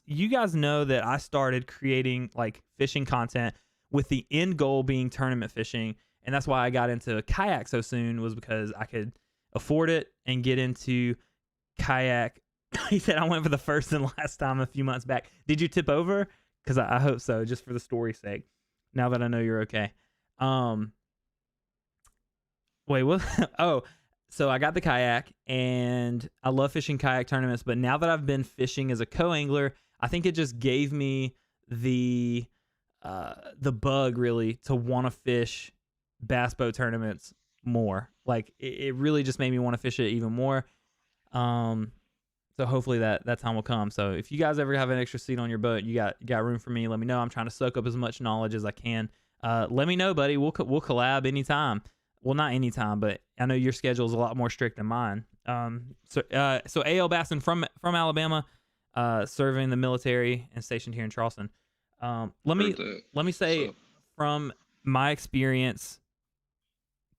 you guys know that I started creating like fishing content with the end goal being tournament fishing, and that's why I got into kayak so soon, was because I could afford it and get into kayak. He said I went for the first and last time a few months back. Did you tip over? Because I hope so, just for the story's sake. Now that I know you're okay. Wait, what? Oh. So I got the kayak, and I love fishing kayak tournaments, but now that I've been fishing as a co-angler, I think it just gave me the bug really to want to fish bass boat tournaments more. Like it really just made me want to fish it even more. So hopefully that time will come. So if you guys ever have an extra seat on your boat, you got room for me, let me know. I'm trying to soak up as much knowledge as I can. Let me know, buddy. We'll collab anytime. Well, not anytime, but I know your schedule is a lot more strict than mine. So A.L. Basson from Alabama, serving the military and stationed here in Charleston. Let me say, from my experience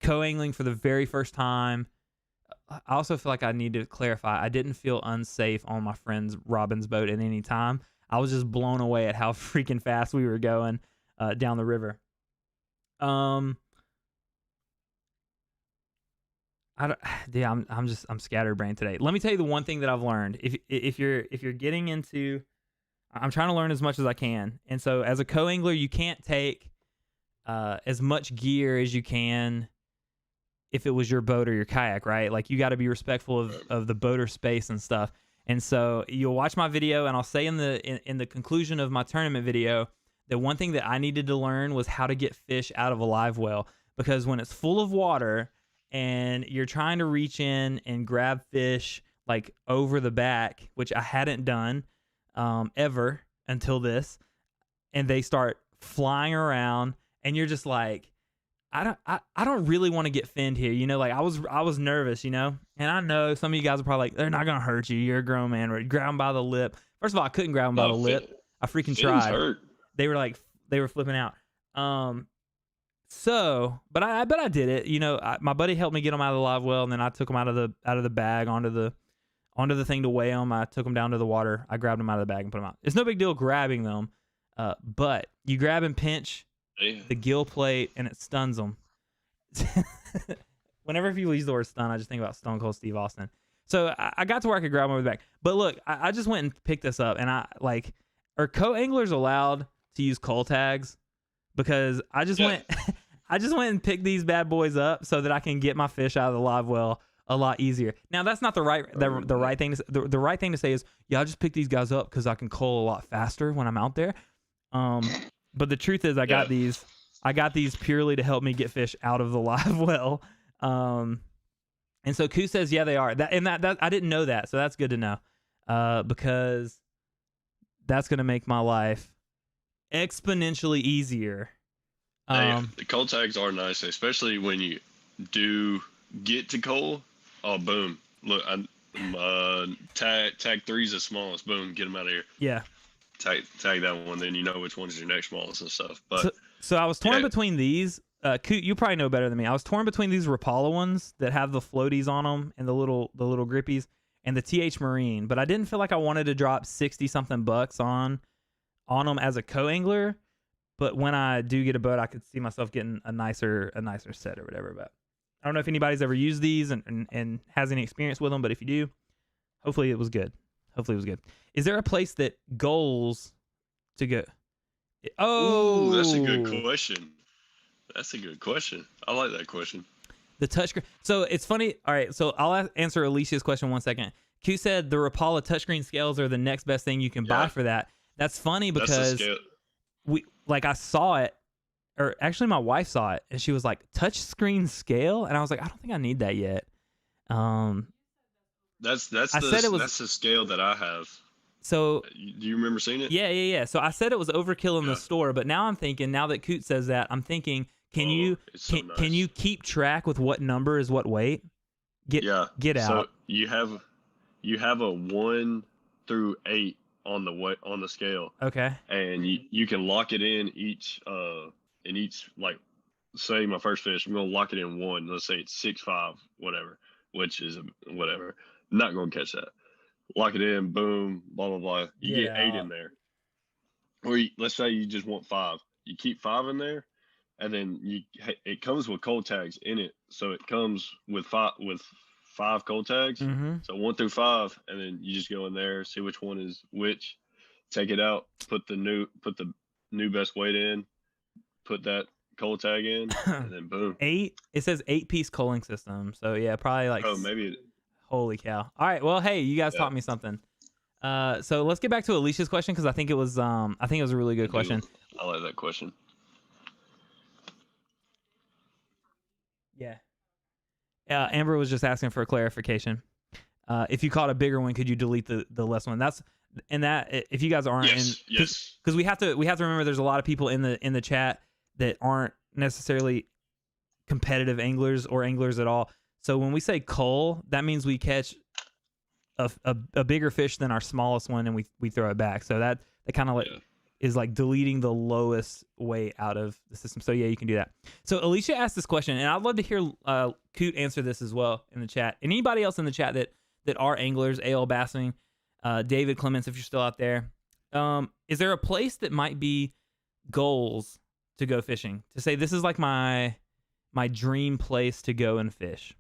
co-angling for the very first time, I also feel like I need to clarify. I didn't feel unsafe on my friend's Robin's boat at any time. I was just blown away at how freaking fast we were going down the river. I'm scatterbrained today. Let me tell you the one thing that I've learned. If you're getting into, I'm trying to learn as much as I can. And so as a co-angler, you can't take as much gear as you can if it was your boat or your kayak, right? Like you got to be respectful of the boater space and stuff. And so you'll watch my video, and I'll say in the conclusion of my tournament video that one thing that I needed to learn was how to get fish out of a live well, because when it's full of water and you're trying to reach in and grab fish like over the back, which I hadn't done ever until this, and they start flying around, and you're just like, I don't really want to get finned here, like I was nervous, and I know some of you guys are probably like, they're not gonna hurt you, you're a grown man, right? Grab them by the lip. First of all, I couldn't grab them by the lip. I freaking tried. Hurt. They were flipping out. But I did it. My buddy helped me get them out of the live well, and then I took them out of the bag onto onto the thing to weigh them. I took them down to the water. I grabbed them out of the bag and put them out. It's no big deal grabbing them, but you grab and pinch the gill plate and it stuns them. Whenever people use the word stun, I just think about Stone Cold Steve Austin. So I got to where I could grab them over the back. But look, I just went and picked this up, and are co-anglers allowed to use cold tags? Because I just went and picked these bad boys up so that I can get my fish out of the live well a lot easier. Now that's not the right thing. The right thing to say is, yeah, I just picked these guys up because I can cull a lot faster when I'm out there. But the truth is, I got these purely to help me get fish out of the live well. And so Coot says, yeah, they are. That I didn't know that, so that's good to know. Because that's gonna make my life exponentially easier. The cold tags are nice, especially when you do get to coal. Oh, boom! Look, tag 3 is the smallest. Boom, get them out of here. Yeah. Tag that one, then you know which one's your next smallest and stuff. But so I was torn between these. Coot, you probably know better than me. I was torn between these Rapala ones that have the floaties on them and the little grippies, and the TH Marine, but I didn't feel like I wanted to drop 60 something bucks on them as a co-angler. But when I do get a boat, I could see myself getting a nicer set or whatever. But I don't know if anybody's ever used these and has any experience with them, but if you do, hopefully it was good. Is there a place that goals to go? Oh, ooh, that's a good question. I like that question. The touchscreen. So it's funny. All right, so I'll answer Alicia's question 1 second. Q said the Rapala touchscreen scales are the next best thing you can buy for that. That's funny because I saw it, or actually my wife saw it, and she was like, touchscreen scale? And I was like, I don't think I need that yet. That's the scale that I have. So do you remember seeing it? Yeah. So I said it was overkill in the store, but now I'm thinking, now that Coot says that, I'm thinking, can you keep track with what number is what weight? Get out. So you have a 1 through 8 on the scale. Okay. And you can lock it in each like, say my first fish, I'm gonna lock it in 1. Let's say it's 6.5, whatever, which is whatever. Not gonna catch that. Lock it in, boom, blah blah blah. You get 8 in there. Or let's say you just want 5. You keep 5 in there, and then it comes with cold tags in it. So it comes with 5 cold tags. Mm-hmm. So 1 through 5, and then you just go in there, see which one is which, take it out, put the new best weight in, put that cold tag in, and then boom. 8. It says 8-piece culling system. So yeah, probably like. Oh, maybe. Holy cow! All right, well, hey, you guys taught me something. So let's get back to Alicia's question because I think it was a really good question. I like that question. Yeah. Amber was just asking for a clarification. If you caught a bigger one, could you delete the less one? If you guys aren't yes, because we have to remember there's a lot of people in the chat that aren't necessarily competitive anglers or anglers at all. So when we say cull, that means we catch a bigger fish than our smallest one and we throw it back. So that kind of is like deleting the lowest weight out of the system. So yeah, you can do that. So Alicia asked this question, and I'd love to hear Coot answer this as well in the chat. And anybody else in the chat that are anglers, AL Bassing, David Clements, if you're still out there. Is there a place that might be goals to go fishing? To say this is like my dream place to go and fish.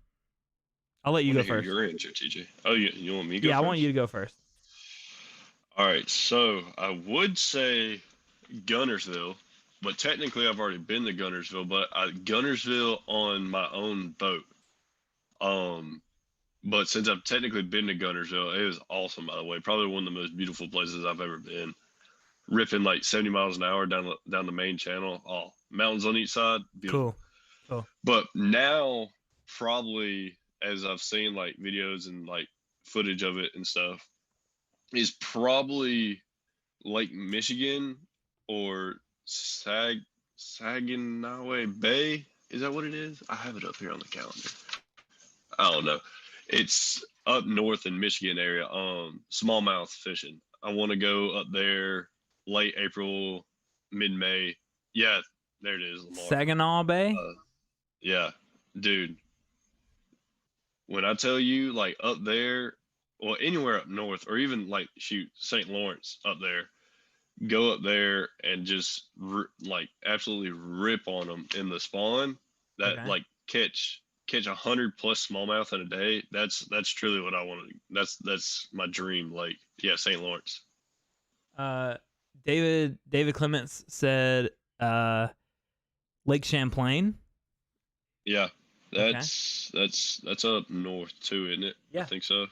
I'll let you go first. Your answer, TJ. Oh, you want me to go first? Yeah, I want you to go first. All right, so I would say Gunnersville, but technically I've already been to Gunnersville, but Gunnersville on my own boat. But since I've technically been to Gunnersville, it was awesome, by the way. Probably one of the most beautiful places I've ever been. Ripping like 70 miles an hour down the main channel. Oh, mountains on each side. Beautiful. Cool. But now, probably, as I've seen like videos and like footage of it and stuff, is probably Lake Michigan or Saginaw Bay. Is that what it is? I have it up here on the calendar. I don't know. It's up north in Michigan area. Smallmouth fishing. I want to go up there late April, mid-May. Yeah, there it is. Lamar. Saginaw Bay? Yeah, dude. When I tell you, like, up there, well, anywhere up north, or even like shoot St. Lawrence up there, go up there and just like absolutely rip on them in the spawn. That Okay. like catch 100+ smallmouth in a day. That's truly what I want to. That's my dream. Like, yeah, St. Lawrence. Uh, David Clements said Lake Champlain. Yeah, Okay. that's up north too, isn't it? I Yeah. think so.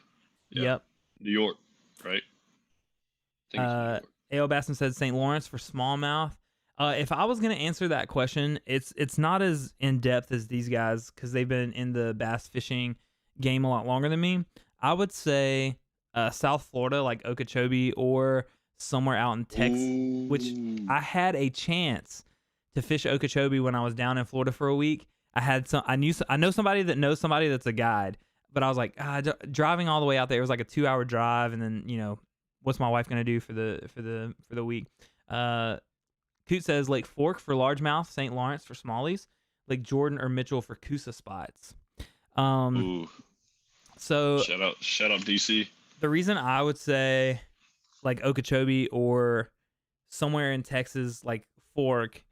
Yeah, Yep. New York, right? I think it's New York. A.O. Basson said St. Lawrence for smallmouth. If I was gonna answer that question, it's not as in depth as these guys because they've been in the bass fishing game a lot longer than me. I would say South Florida, like Okeechobee, or somewhere out in Texas, which Ooh. I had a chance to fish Okeechobee when I was down in Florida for a week. I know somebody that knows somebody that's a guide, but I was like, driving all the way out there, it was like a 2-hour drive, and then what's my wife gonna do for the week? Coot says Lake Fork for largemouth, St. Lawrence for smallies, Lake Jordan or Mitchell for Coosa spots. Ooh. So Shout out DC. the reason I would say like Okeechobee or somewhere in Texas like Fork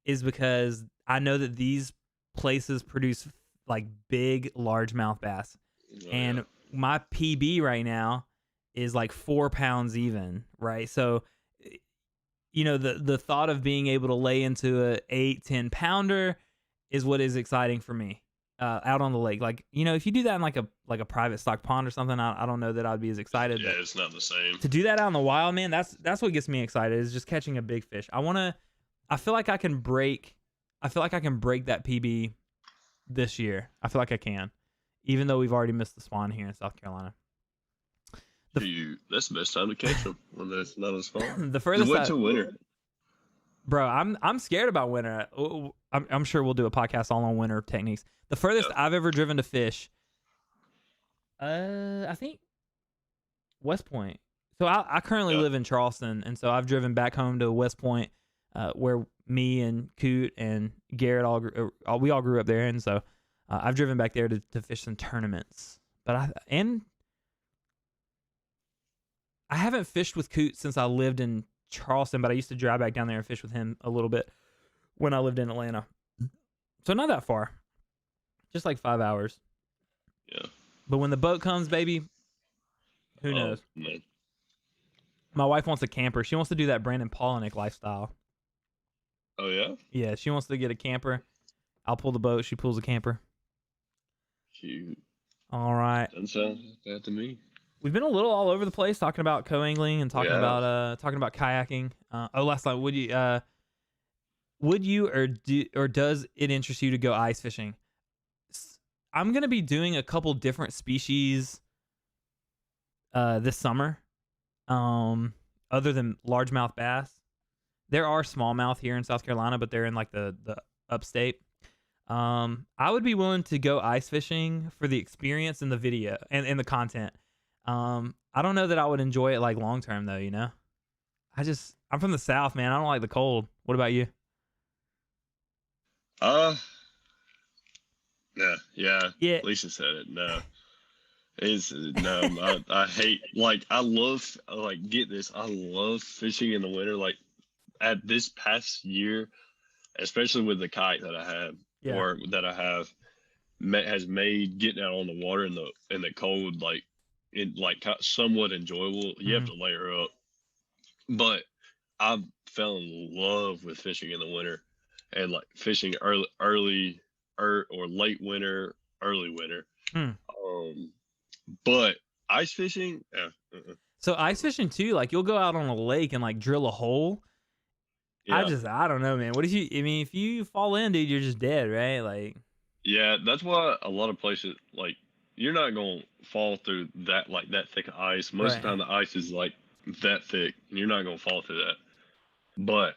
is because I know that these places produce like big largemouth bass, Oh, and yeah. my PB right now is like 4 pounds even, right? So the thought of being able to lay into a 8-10 pounder is what is exciting for me out on the lake. Like, if you do that in like a private stock pond or something, I don't know that I'd be as excited. Yeah, But it's not the same. to do that out in the wild, man, that's what gets me excited, is just catching a big fish. I feel like I can break that PB this year. I feel like I can, even though we've already missed the spawn here in South Carolina. That's the best time to catch them when it's not as fun. The Just furthest wait till winter. Bro, I'm scared about winter. I'm sure we'll do a podcast all on winter techniques. The furthest I've ever driven to fish, I think West Point. So I currently live in Charleston, and so I've driven back home to West Point, where me and Coot and Garret we all grew up there, and so I've driven back there to fish some tournaments. But I haven't fished with Coot since I lived in Charleston, but I used to drive back down there and fish with him a little bit when I lived in Atlanta. So not that far, just like 5 hours. Yeah. But when the boat comes, baby, who knows? Man. My wife wants a camper. She wants to do that Brandon Polinick lifestyle. Oh yeah. Yeah, she wants to get a camper. I'll pull the boat. She pulls the camper. Cute. All right. Doesn't sound bad to me. We've been a little all over the place talking about co-angling and talking about kayaking. Last night, would you or does it interest you to go ice fishing? I'm gonna be doing a couple different species this summer. Other than largemouth bass, there are smallmouth here in South Carolina, but they're in like the upstate. I would be willing to go ice fishing for the experience and the video and the content. I don't know that I would enjoy it like long term though, I'm from the South, man. I don't like the cold. What about you? Yeah. Lisa said it. No. I hate, like, I love, like, get this, I love fishing in the winter. Like, at this past year, especially with the kayak that I have, or that I have, has made getting out on the water in the cold, like, somewhat enjoyable. You have to layer up, but I fell in love with fishing in the winter, and like fishing early or late winter, early winter. But ice fishing, So ice fishing too, like you'll go out on a lake and like drill a hole. I don't know, man. If you fall in, dude, you're just dead, right? Like, yeah, that's why a lot of places, like, you're not gonna fall through that thick of ice. Most of the time, the ice is like that thick, and you're not gonna fall through that. But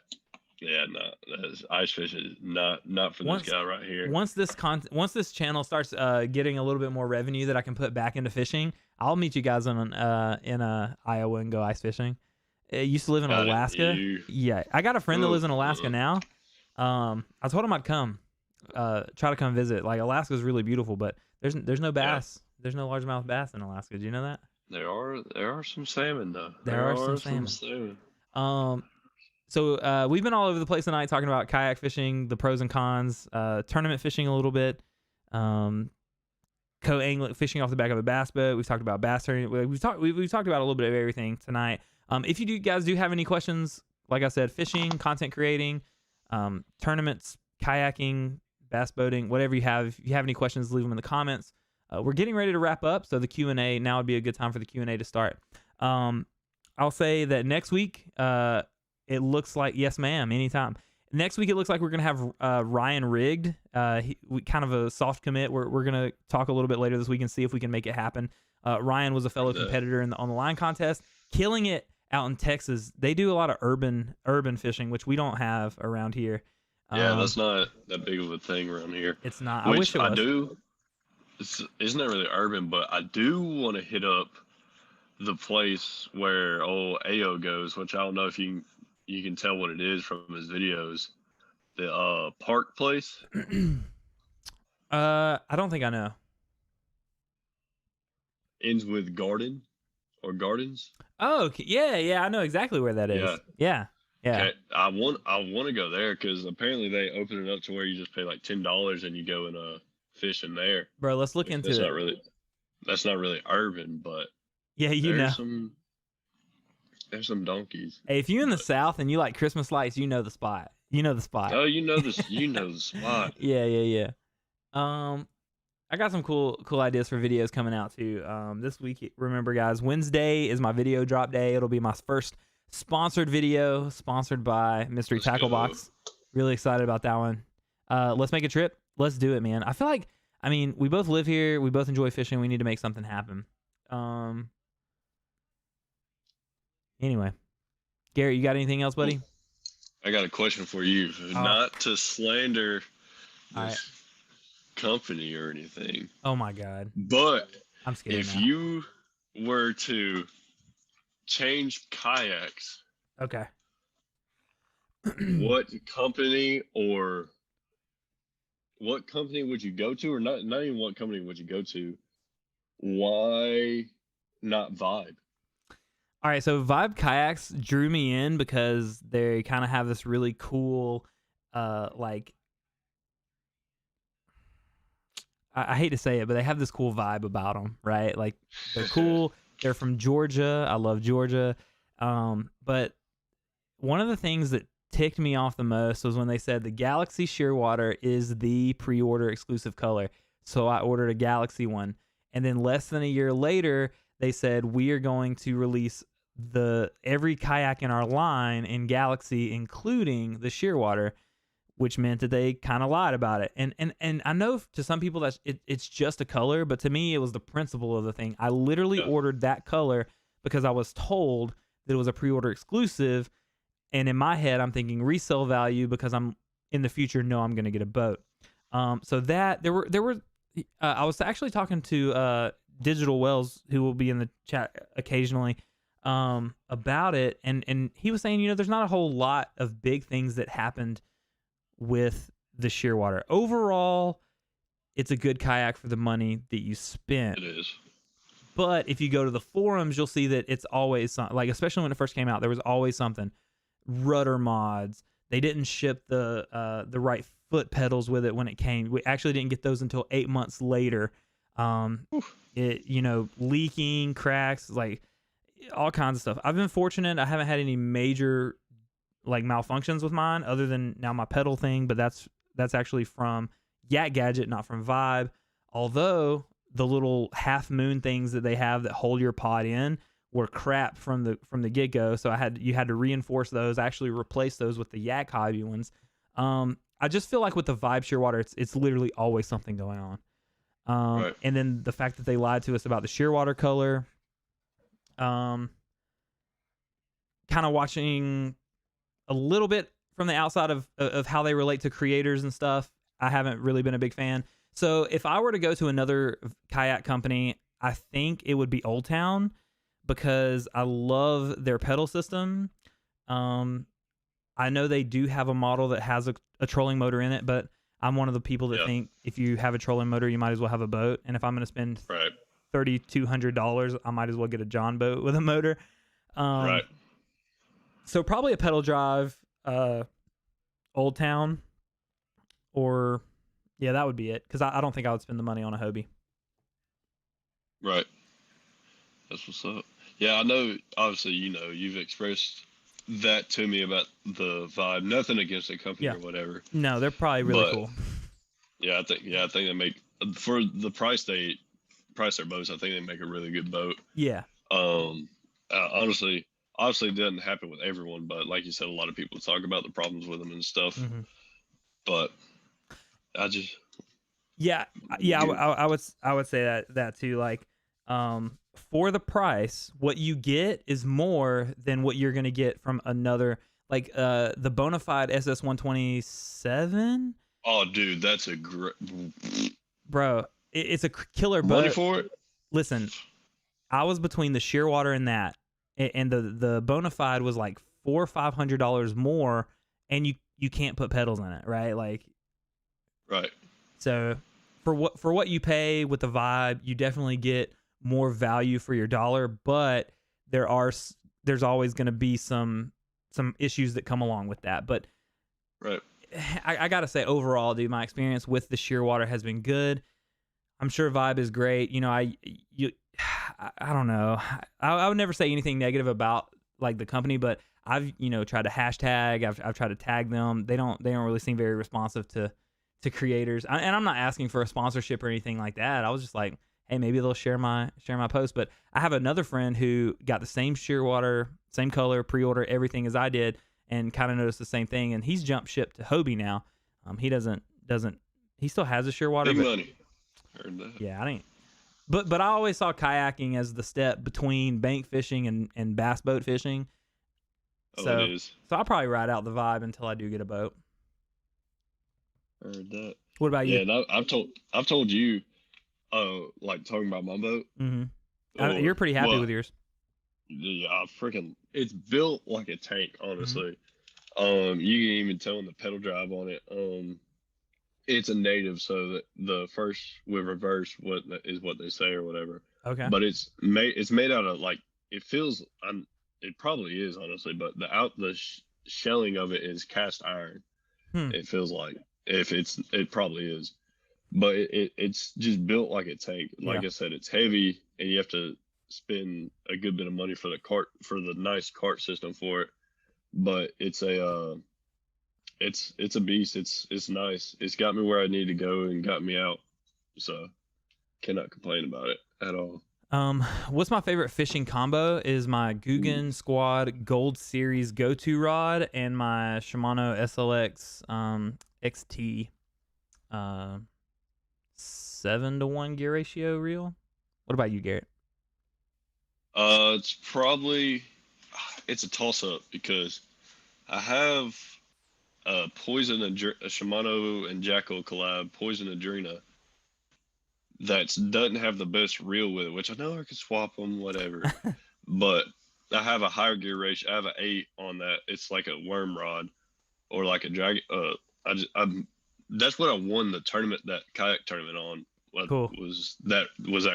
yeah, no, ice fishing is not for this guy right here. Once this channel starts getting a little bit more revenue that I can put back into fishing, I'll meet you guys in Iowa and go ice fishing. I used to live in Alaska. Yeah, I got a friend that lives in Alaska now. I told him I'd come, try to come visit. Like, Alaska's really beautiful, but there's no bass. Yeah. There's no largemouth bass in Alaska. Do you know that? There are some salmon though. There are some salmon. So we've been all over the place tonight talking about kayak fishing, the pros and cons, tournament fishing a little bit, co-angling, fishing off the back of a bass boat. We've talked about bass tournament. We've talked about a little bit of everything tonight. If you guys do have any questions, like I said, fishing, content creating, tournaments, kayaking, bass boating, whatever you have. If you have any questions, leave them in the comments. We're getting ready to wrap up, so the Q&A, now would be a good time for the Q&A to start. I'll say that next week, it looks like, yes ma'am, anytime. Next week, it looks like we're going to have Ryan rigged. We kind of a soft commit. We're going to talk a little bit later this week and see if we can make it happen. Ryan was a fellow competitor in the on the line contest, killing it out in Texas. They do a lot of urban fishing, which we don't have around here. Yeah, that's not that big of a thing around here. It's not. I wish it was. I do. It's not really urban, but I do want to hit up the place where old Ao goes, which I don't know if you can tell what it is from his videos. The park place. I don't think I know. Ends with garden or gardens. Oh, okay. Yeah, I know exactly where that is. Yeah. Okay. I want to go there because apparently they open it up to where you just pay like $10 and you go and fish in there. Bro, let's look into it. That's not really urban, but yeah, there's some donkeys. Hey, if you're in the South and you like Christmas lights, you know the spot. Oh, you know the spot. Yeah. I got some cool ideas for videos coming out too. This week, remember guys, Wednesday is my video drop day. It'll be my first sponsored video, sponsored by Mystery Tackle Box. Really excited about that one. Let's make a trip. Let's do it, man. I feel like, we both live here. We both enjoy fishing. We need to make something happen. Anyway, Garrett, you got anything else, buddy? I got a question for you. Not to slander this company or anything. Oh my God. But I'm scared if now. you were to change kayaks, okay. what company would you go to, or not even what company would you go to? Why not Vibe? All right, so Vibe kayaks drew me in because they kind of have this really cool, I hate to say it, but they have this cool vibe about them, right? Like, they're cool. They're from Georgia. I love Georgia. But one of the things that ticked me off the most was when they said the Galaxy Shearwater is the pre-order exclusive color. So I ordered a Galaxy one. And then less than a year later, they said, we are going to release every kayak in our line in Galaxy, including the Shearwater, which meant that they kind of lied about it. And I know to some people it's just a color, but to me it was the principle of the thing. I literally ordered that color because I was told that it was a pre-order exclusive, and in my head I'm thinking resale value because I'm in the future I'm going to get a boat. So that there were I was actually talking to Digital Wells, who will be in the chat occasionally, about it, and he was saying, there's not a whole lot of big things that happened with the Shearwater. Overall, it's a good kayak for the money that you spent. It is. But if you go to the forums, you'll see that it's always like, especially when it first came out, there was always something. Rudder mods. They didn't ship the right foot pedals with it when it came. We actually didn't get those until 8 months later. Leaking, cracks, like all kinds of stuff. I've been fortunate. I haven't had any major malfunctions with mine, other than now my pedal thing, but that's actually from Yak Gadget, not from Vibe. Although the little half moon things that they have that hold your pod in were crap from the get-go, so you had to reinforce those. I actually replaced those with the Yak Hobby ones. I just feel like with the Vibe Shearwater, it's literally always something going on. Right. And then the fact that they lied to us about the Shearwater color, kind of watching a little bit from the outside of how they relate to creators and stuff, I haven't really been a big fan. So if I were to go to another kayak company, I think it would be Old Town, because I love their pedal system. I know they do have a model that has a trolling motor in it, but I'm one of the people that think if you have a trolling motor, you might as well have a boat. And if I'm going to spend $3,200, I might as well get a John boat with a motor. Right. So probably a pedal drive, Old Town, or yeah, that would be it. Because I don't think I would spend the money on a Hobie. Right. That's what's up. Yeah, I know. Obviously, you've expressed that to me about the vibe. Nothing against the company Yeah. or whatever. No, they're probably really But cool. yeah, I think they make for the price their boats. I think they make a really good boat. Yeah. Honestly, obviously, it doesn't happen with everyone, but like you said, a lot of people talk about the problems with them and stuff. Mm-hmm. But I just yeah. I would say that too. Like, for the price, what you get is more than what you're gonna get from another. Like, the Bonafide SS127. Oh, dude, that's a great Bro, it's a killer boat. money for it. Listen, I was between the Shearwater and that, and the Bonafide was like $400 or $500 more, and you can't put pedals in it, right? Like, Right. so for what you pay with the Vibe, you definitely get more value for your dollar, but there's always going to be some issues that come along with that. But Right. I gotta say, overall, dude, my experience with the Shearwater has been good. I'm sure Vibe is great. I don't know. I would never say anything negative about like the company, but I've tried to hashtag. I've tried to tag them. They don't really seem very responsive to creators. And I'm not asking for a sponsorship or anything like that. I was just like, hey, maybe they'll share my post. But I have another friend who got the same Shearwater, same color, pre-order, everything as I did, and kind of noticed the same thing. And he's jumped ship to Hobie now. He doesn't. He still has a Shearwater. Big but, money. Heard that. Yeah, I ain't. But I always saw kayaking as the step between bank fishing and bass boat fishing. Oh, it is. So I'll probably ride out the Vibe until I do get a boat. Heard that. What about you? Yeah, and I've told you, like talking about my boat. Mm-hmm. You're pretty happy with yours. Yeah, it's built like a tank, honestly. Mm-hmm. You can even tell in the pedal drive on it. It's a native, so that the first with reverse what they say or whatever. Okay. But it's made out of like it feels. It probably is honestly, but the shelling of it is cast iron. It feels like it probably is, but it's just built like a tank. Like I said, it's heavy, and you have to spend a good bit of money for the nice cart system for it. But it's a beast. It's nice. It's got me where I need to go and got me out. So cannot complain about it at all. What's my favorite fishing combo is my Guggen Squad Gold Series go-to rod and my Shimano SLX XT 7-to-1 gear ratio reel. What about you, Garrett? It's a toss-up because I have a Shimano and Jacko collab, Poison Adrena, that doesn't have the best reel with it, which I know I could swap them, whatever. But I have a higher gear ratio. I have an 8 on that. It's like a worm rod or like a drag. That's what I won the tournament, that kayak tournament on. Cool. Was that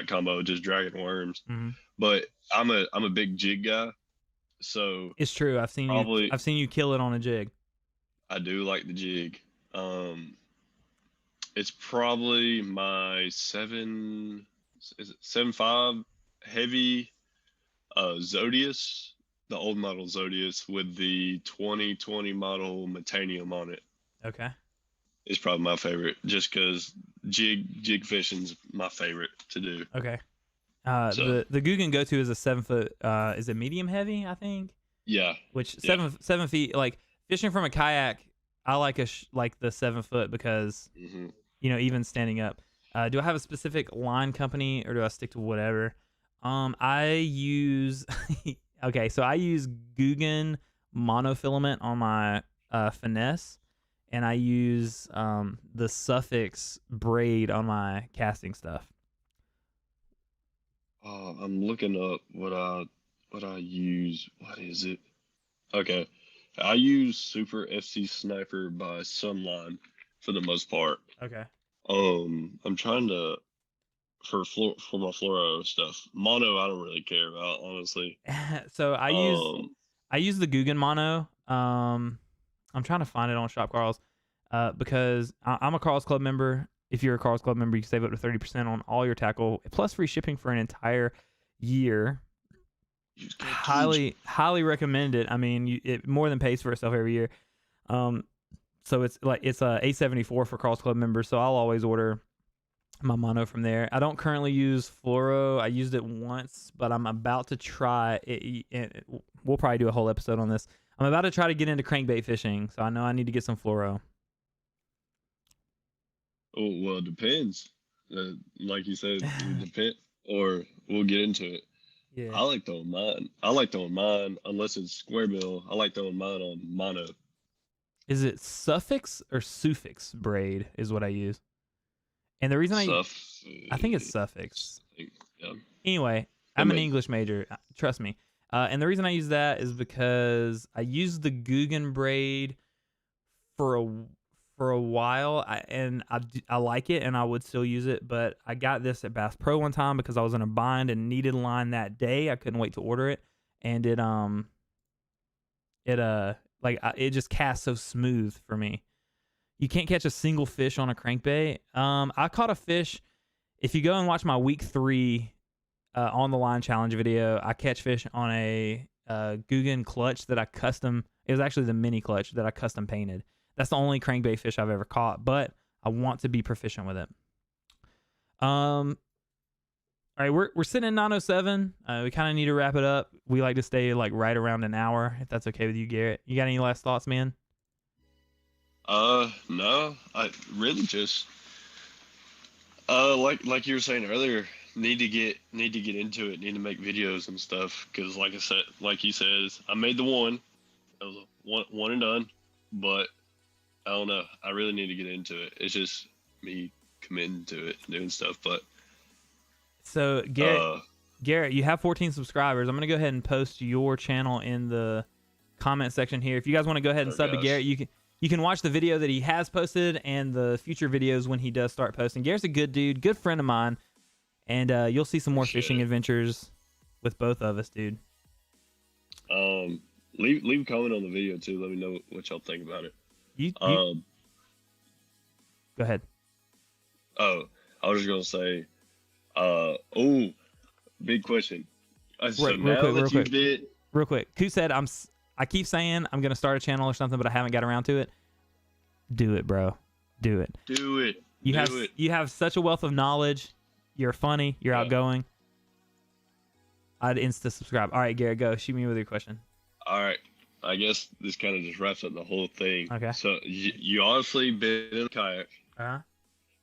combo, just dragging worms. Mm-hmm. But I'm a big jig guy, so it's true. I've seen you kill it on a jig. I do like the jig. It's probably my 7.5 heavy Zodius, the old model Zodius with the 2020 model Metanium on it. Okay. It's probably my favorite, just because jig fishing's my favorite to do. Okay. The Guggen go-to is a 7-foot. Is it medium heavy? I think. Yeah. Which 7 feet, like fishing from a kayak, I like like the 7-foot because even standing up. Do I have a specific line company or do I stick to whatever? I use okay, so I use Guggen monofilament on my finesse, and I use the Suffix braid on my casting stuff. I'm looking up what I use. What is it? Okay, I use Super FC Sniper by Sunline for the most part. Okay. I'm trying to for my fluoro stuff. Mono, I don't really care about, honestly. So I Um, use the Guggen mono. I'm trying to find it on Shop Carl's, because I'm a Carl's Club member. If you're a Carl's Club member, you can save up to 30% on all your tackle, plus free shipping for an entire year. Highly recommend it. I mean, it more than pays for itself every year. So it's a $874 for Carl's Club members. So I'll always order my mono from there. I don't currently use fluoro. I used it once, but I'm about to try it. We'll probably do a whole episode on this. I'm about to try to get into crankbait fishing, so I know I need to get some fluoro. oh well, it depends. Like you said, it depend, or we'll get into it. Yeah. I like throwing mine. I like throwing mine unless it's square bill. I like throwing mine on mono. Is it suffix or suffix braid is what I use. And the reason I think it's suffix. Yeah. Anyway, I'm an English major. Trust me. And the reason I use that is because I used the Guggen braid for a while, and I like it, and I would still use it. But I got this at Bass Pro one time because I was in a bind and needed line that day. I couldn't wait to order it, and it just casts so smooth for me. You can't catch a single fish on a crankbait. I caught a fish. If you go and watch my week 3 on the line challenge video, I catch fish on a Guggen clutch that I custom. It was actually the mini clutch that I custom painted. That's the only crankbait fish I've ever caught, but I want to be proficient with it. All right, we're sitting in 9:07. We kind of need to wrap it up. We like to stay like right around an hour, if that's okay with you, Garrett. You got any last thoughts, man? No, I really just like you were saying earlier, need to get into it, need to make videos and stuff, because like you said, I made the one. That was a one and done, but I don't know. I really need to get into it. It's just me committing to it and doing stuff. But so Garrett, you have 14 subscribers. I'm gonna go ahead and post your channel in the comment section here. If you guys want to go ahead and sub to Garrett, you can watch the video that he has posted and the future videos when he does start posting. Garrett's a good dude, good friend of mine, and you'll see some more fishing adventures with both of us, dude. Leave a comment on the video too. Let me know what y'all think about it. Go ahead. Oh, I was just gonna say, big question. Real quick. Coot said, I keep saying I'm gonna start a channel or something, but I haven't got around to it. Do it, bro. Do it. You have such a wealth of knowledge. You're funny. You're outgoing. I'd insta subscribe. All right, Garrett, go. Shoot me with your question. All right. I guess this kind of just wraps up the whole thing. Okay. So you obviously been in a kayak. Uh-huh.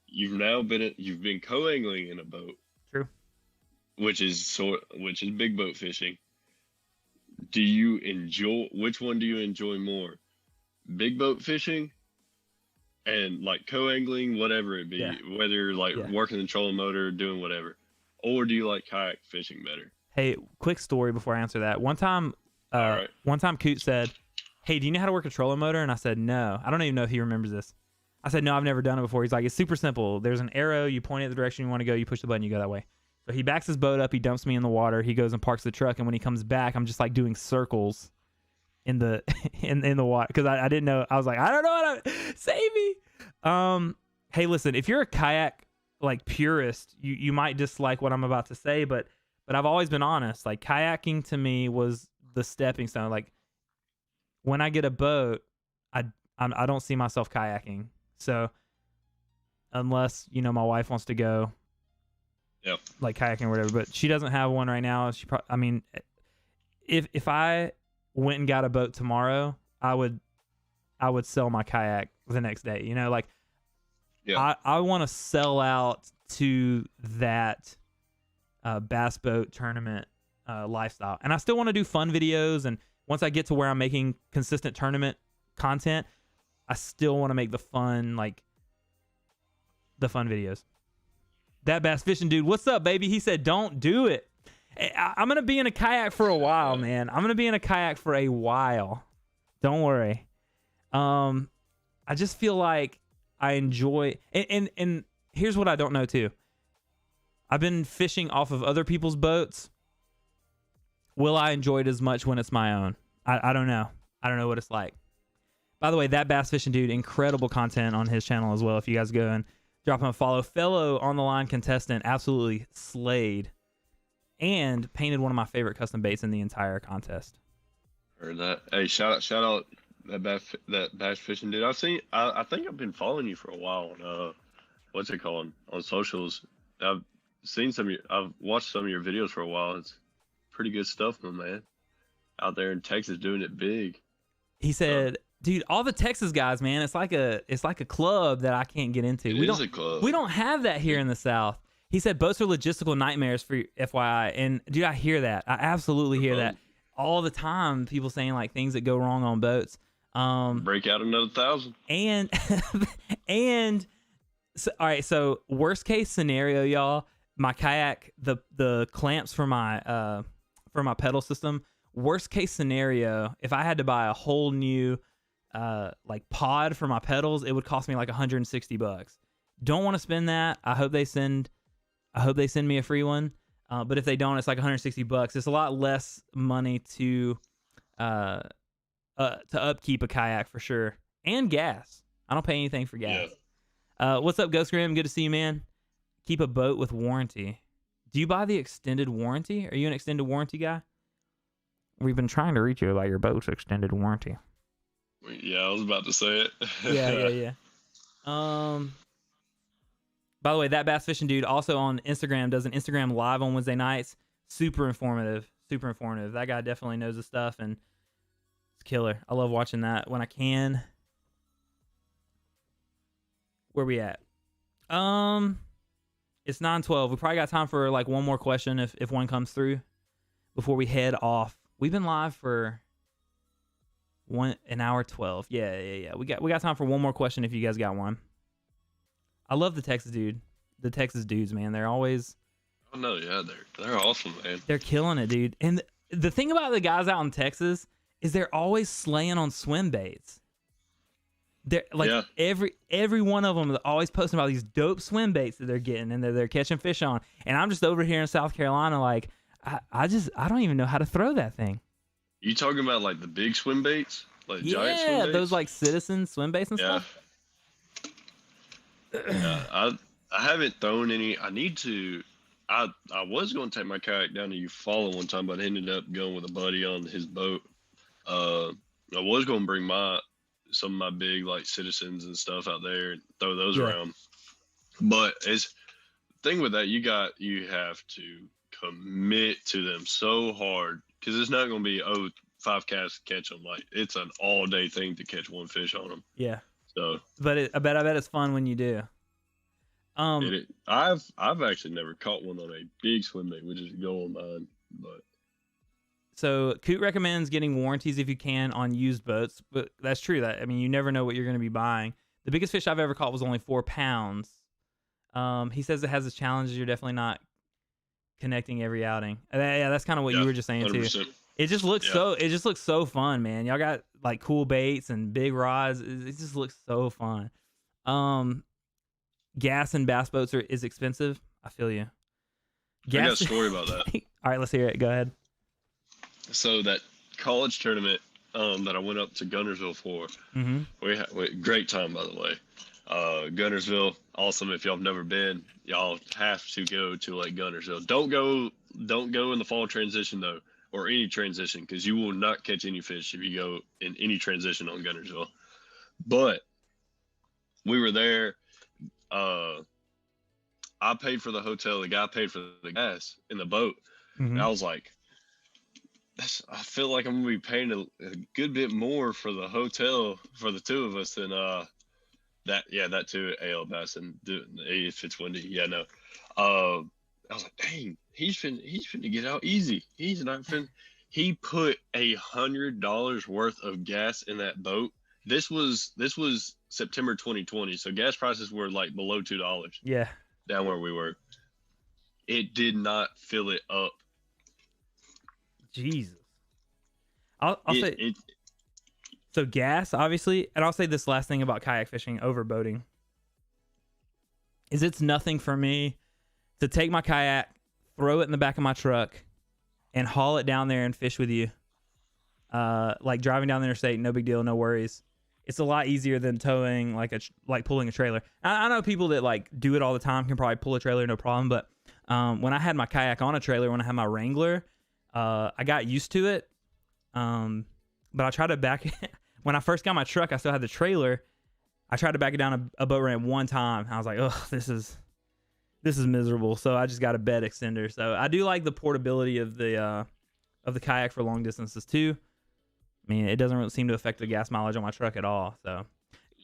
You've been co-angling in a boat. True. Which is big boat fishing. Which one do you enjoy more? Big boat fishing and like co-angling, whatever it be, whether you're working the trolling motor, doing whatever, or do you like kayak fishing better? Hey, quick story before I answer that. One time Coot said, "Hey, do you know how to work a trolling motor?" And I said, "No." I don't even know if he remembers this. I said, "No, I've never done it before." He's like, "It's super simple. There's an arrow. You point it the direction you want to go. You push the button. You go that way." So he backs his boat up. He dumps me in the water. He goes and parks the truck. And when he comes back, I'm just like doing circles in the in the water because I didn't know. I was like, I don't know how to save me. Hey, listen, if you're a kayak like purist, you might dislike what I'm about to say, but I've always been honest. Like kayaking to me was the stepping stone. Like when I get a boat, I don't see myself kayaking. So unless my wife wants to go, like kayaking or whatever, but she doesn't have one right now. If I went and got a boat tomorrow, I would sell my kayak the next day. I want to sell out to that bass boat tournament lifestyle, and I still want to do fun videos. And once I get to where I'm making consistent tournament content, I still want to make the fun videos. That bass fishing dude, what's up, baby? He said, "Don't do it." I'm gonna be in a kayak for a while, man. I'm gonna be in a kayak for a while. Don't worry. I just feel like I enjoy, and here's what I don't know too. I've been fishing off of other people's boats. Will I enjoy it as much when it's my own? I don't know. I don't know what it's like. By the way, that bass fishing dude, incredible content on his channel as well. If you guys go and drop him a follow. Fellow on the line contestant, absolutely slayed and painted one of my favorite custom baits in the entire contest. Heard that. Hey, shout out that bass fishing dude. I think I've been following you for a while on what's it called, on socials. I've watched some of your videos for a while. It's pretty good stuff, my man. Out there in Texas doing it big. He said, dude, all the Texas guys, man, it's like a club that I can't get into. It is a club. We don't have that here in the South. He said boats are logistical nightmares for FYI. And dude, I hear that. I absolutely hear that all the time. People saying like things that go wrong on boats. Break out another 1,000. And so, all right, so worst case scenario, y'all, my kayak, the clamps for my pedal system, worst case scenario, if I had to buy a whole new like pod for my pedals, it would cost me like $160. Don't want to spend that. I hope they send me a free one. But if they don't, it's like $160. It's a lot less money to upkeep a kayak for sure. And gas. I don't pay anything for gas. Yeah. What's up, Ghost Grim? Good to see you, man. Keep a boat with warranty. Do you buy the extended warranty? Are you an extended warranty guy? We've been trying to reach you about your boat's extended warranty. Yeah, I was about to say it. Yeah. By the way, that bass fishing dude also on Instagram does an Instagram live on Wednesday nights. Super informative. That guy definitely knows his stuff, and it's killer. I love watching that when I can. Where we at? It's 9:12. We probably got time for like one more question if one comes through before we head off. We've been live for an hour 12. Yeah. We got time for one more question if you guys got one. I love the Texas dudes, man. They're always. Oh no, yeah, they're awesome, man. They're killing it, dude. And the thing about the guys out in Texas is they're always slaying on swim baits. They're like every one of them is always posting about these dope swim baits that they're getting and that they're catching fish on. And I'm just over here in South Carolina, like I don't even know how to throw that thing. You talking about like the big swim baits, like giant swim baits? Those like Citizen swim baits and stuff. Yeah, I haven't thrown any. I need to. I was going to take my kayak down to Eufaula one time, but I ended up going with a buddy on his boat. I was going to bring some of my big like Citizens and stuff out there and throw those around. But it's thing with that, you have to commit to them so hard, because it's not going to be 5 casts catch them. Like it's an all day thing to catch one fish on them. Yeah. So, but I bet it's fun when you do. I've actually never caught one on a big swim bait, which is a goal of mine. But so Coot recommends getting warranties if you can on used boats, but that's true. That, I mean, you never know what you're going to be buying. The biggest fish I've ever caught was only 4 pounds. He says it has its challenges. You're definitely not connecting every outing. Yeah, that's kind of what you were just saying 100%. Too. It just looks so fun, man. Y'all got like cool baits and big rods. It just looks so fun. Gas and bass boats is expensive. I feel you. I got a story about that. All right, let's hear it. Go ahead. So that college tournament that I went up to Guntersville for, we had great time, by the way. Guntersville, awesome. If y'all have never been, y'all have to go to Lake Guntersville. Don't go in the fall transition though, or any transition, because you will not catch any fish if you go in any transition on Guntersville. But we were there. I paid for the hotel. The guy paid for the gas in the boat. And I was like, I feel like I'm gonna be paying a good bit more for the hotel for the two of us than that too. AL Bass and if it's windy, no. I was like, dang, he's finna get out easy. He's not finna. He put $100 worth of gas in that boat. This was September 2020, so gas prices were like below $2. Yeah, down where we were. It did not fill it up. Jesus. I'll say so gas, obviously, and I'll say this last thing about kayak fishing over boating is it's nothing for me to take my kayak, throw it in the back of my truck, and haul it down there and fish with you. Like driving down the interstate, no big deal, no worries. It's a lot easier than towing, like pulling a trailer. I know people that like do it all the time can probably pull a trailer, no problem. But when I had my kayak on a trailer, when I had my Wrangler, I got used to it. But I tried to back it. When I first got my truck, I still had the trailer. I tried to back it down a boat ramp one time. I was like, oh, this is miserable. So I just got a bed extender. So I do like the portability of the kayak for long distances too. I mean, it doesn't really seem to affect the gas mileage on my truck at all.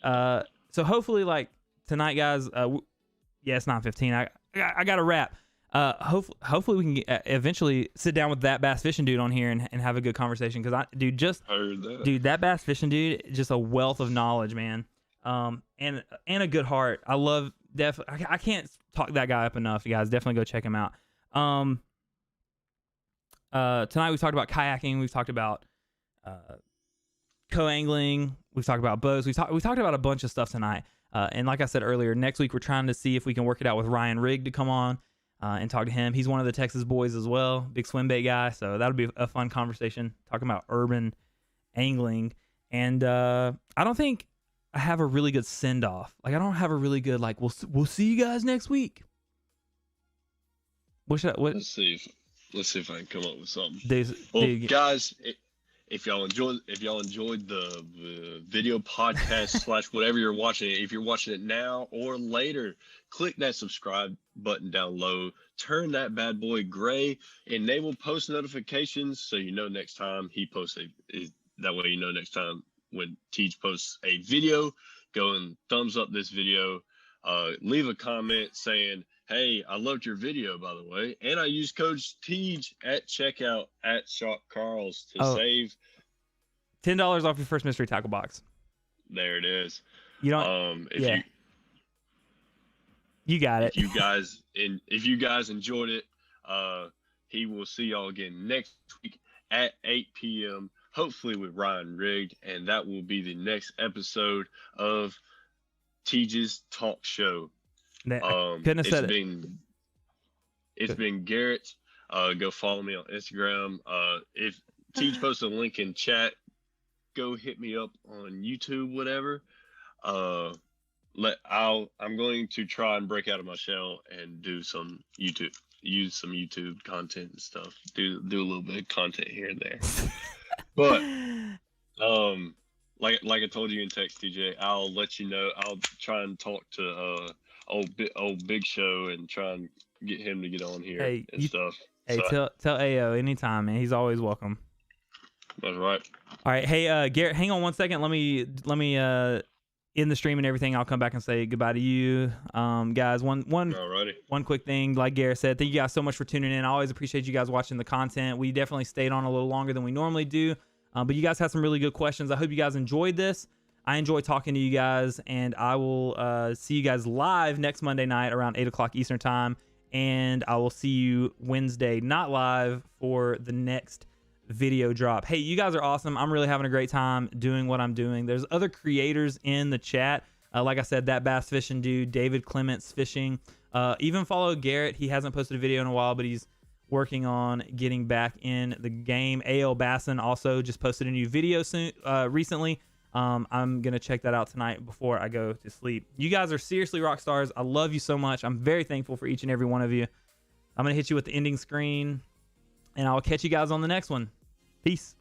So hopefully, like tonight, guys. Yeah, it's 9:15. I got to wrap. Hopefully we can get, eventually sit down with that bass fishing dude on here and have a good conversation. Cause that bass fishing dude, just a wealth of knowledge, man. And a good heart. I love I can't talk that guy up enough, you guys. Definitely go check him out. Tonight we talked about kayaking. We've talked about co-angling. We've talked about bows. We talked about a bunch of stuff tonight. And like I said earlier, next week we're trying to see if we can work it out with Ryan Rigg to come on and talk to him. He's one of the Texas boys as well, big swim bait guy. So that'll be a fun conversation talking about urban angling. And I don't think I have a really good send off. Like I don't have a really good like we'll see you guys next week. Let's see if I can come up with something. Guys, if y'all enjoyed the video podcast / whatever you're watching, if you're watching it now or later, click that subscribe button down low, turn that bad boy gray, enable post notifications so you know next time he posts that way you know next time when Teej posts a video, go and thumbs up this video, leave a comment saying, hey, I loved your video, by the way. And I use code Teej at checkout at Shop Carl's to save $10 off your first mystery tackle box. There it is. You don't you got it. If you guys enjoyed it, he will see y'all again next week at 8 p.m. hopefully with Ryan Rigg, and that will be the next episode of Teej's Talk Show. Couldn't have said it's been Garrett. Go follow me on Instagram. If Teej posts a link in chat, go hit me up on YouTube, whatever. I'm going to try and break out of my shell and use some YouTube content and stuff. Do a little bit of content here and there. But like I told you in text, TJ, I'll let you know. I'll try and talk to old Big Show and try and get him to get on here and stuff. Hey, so, tell AO anytime, man. He's always welcome. That's right. All right, hey Garrett, hang on one second. Let me end the stream and everything. I'll come back and say goodbye to you, guys. One quick thing, like Garrett said, thank you guys so much for tuning in. I always appreciate you guys watching the content. We definitely stayed on a little longer than we normally do, but you guys had some really good questions. I hope you guys enjoyed this. I enjoy talking to you guys, and I will see you guys live next Monday night around 8 o'clock Eastern time, and I will see you Wednesday, not live, for the next video drop. Hey, you guys are awesome. I'm really having a great time doing what I'm doing. There's other creators in the chat. Like I said, that bass fishing dude, David Clements Fishing. Even follow Garrett. He hasn't posted a video in a while, but he's working on getting back in the game. A.L. Basson also just posted a new video recently. I'm going to check that out tonight before I go to sleep. You guys are seriously rock stars. I love you so much. I'm very thankful for each and every one of you. I'm going to hit you with the ending screen, and I'll catch you guys on the next one. Peace.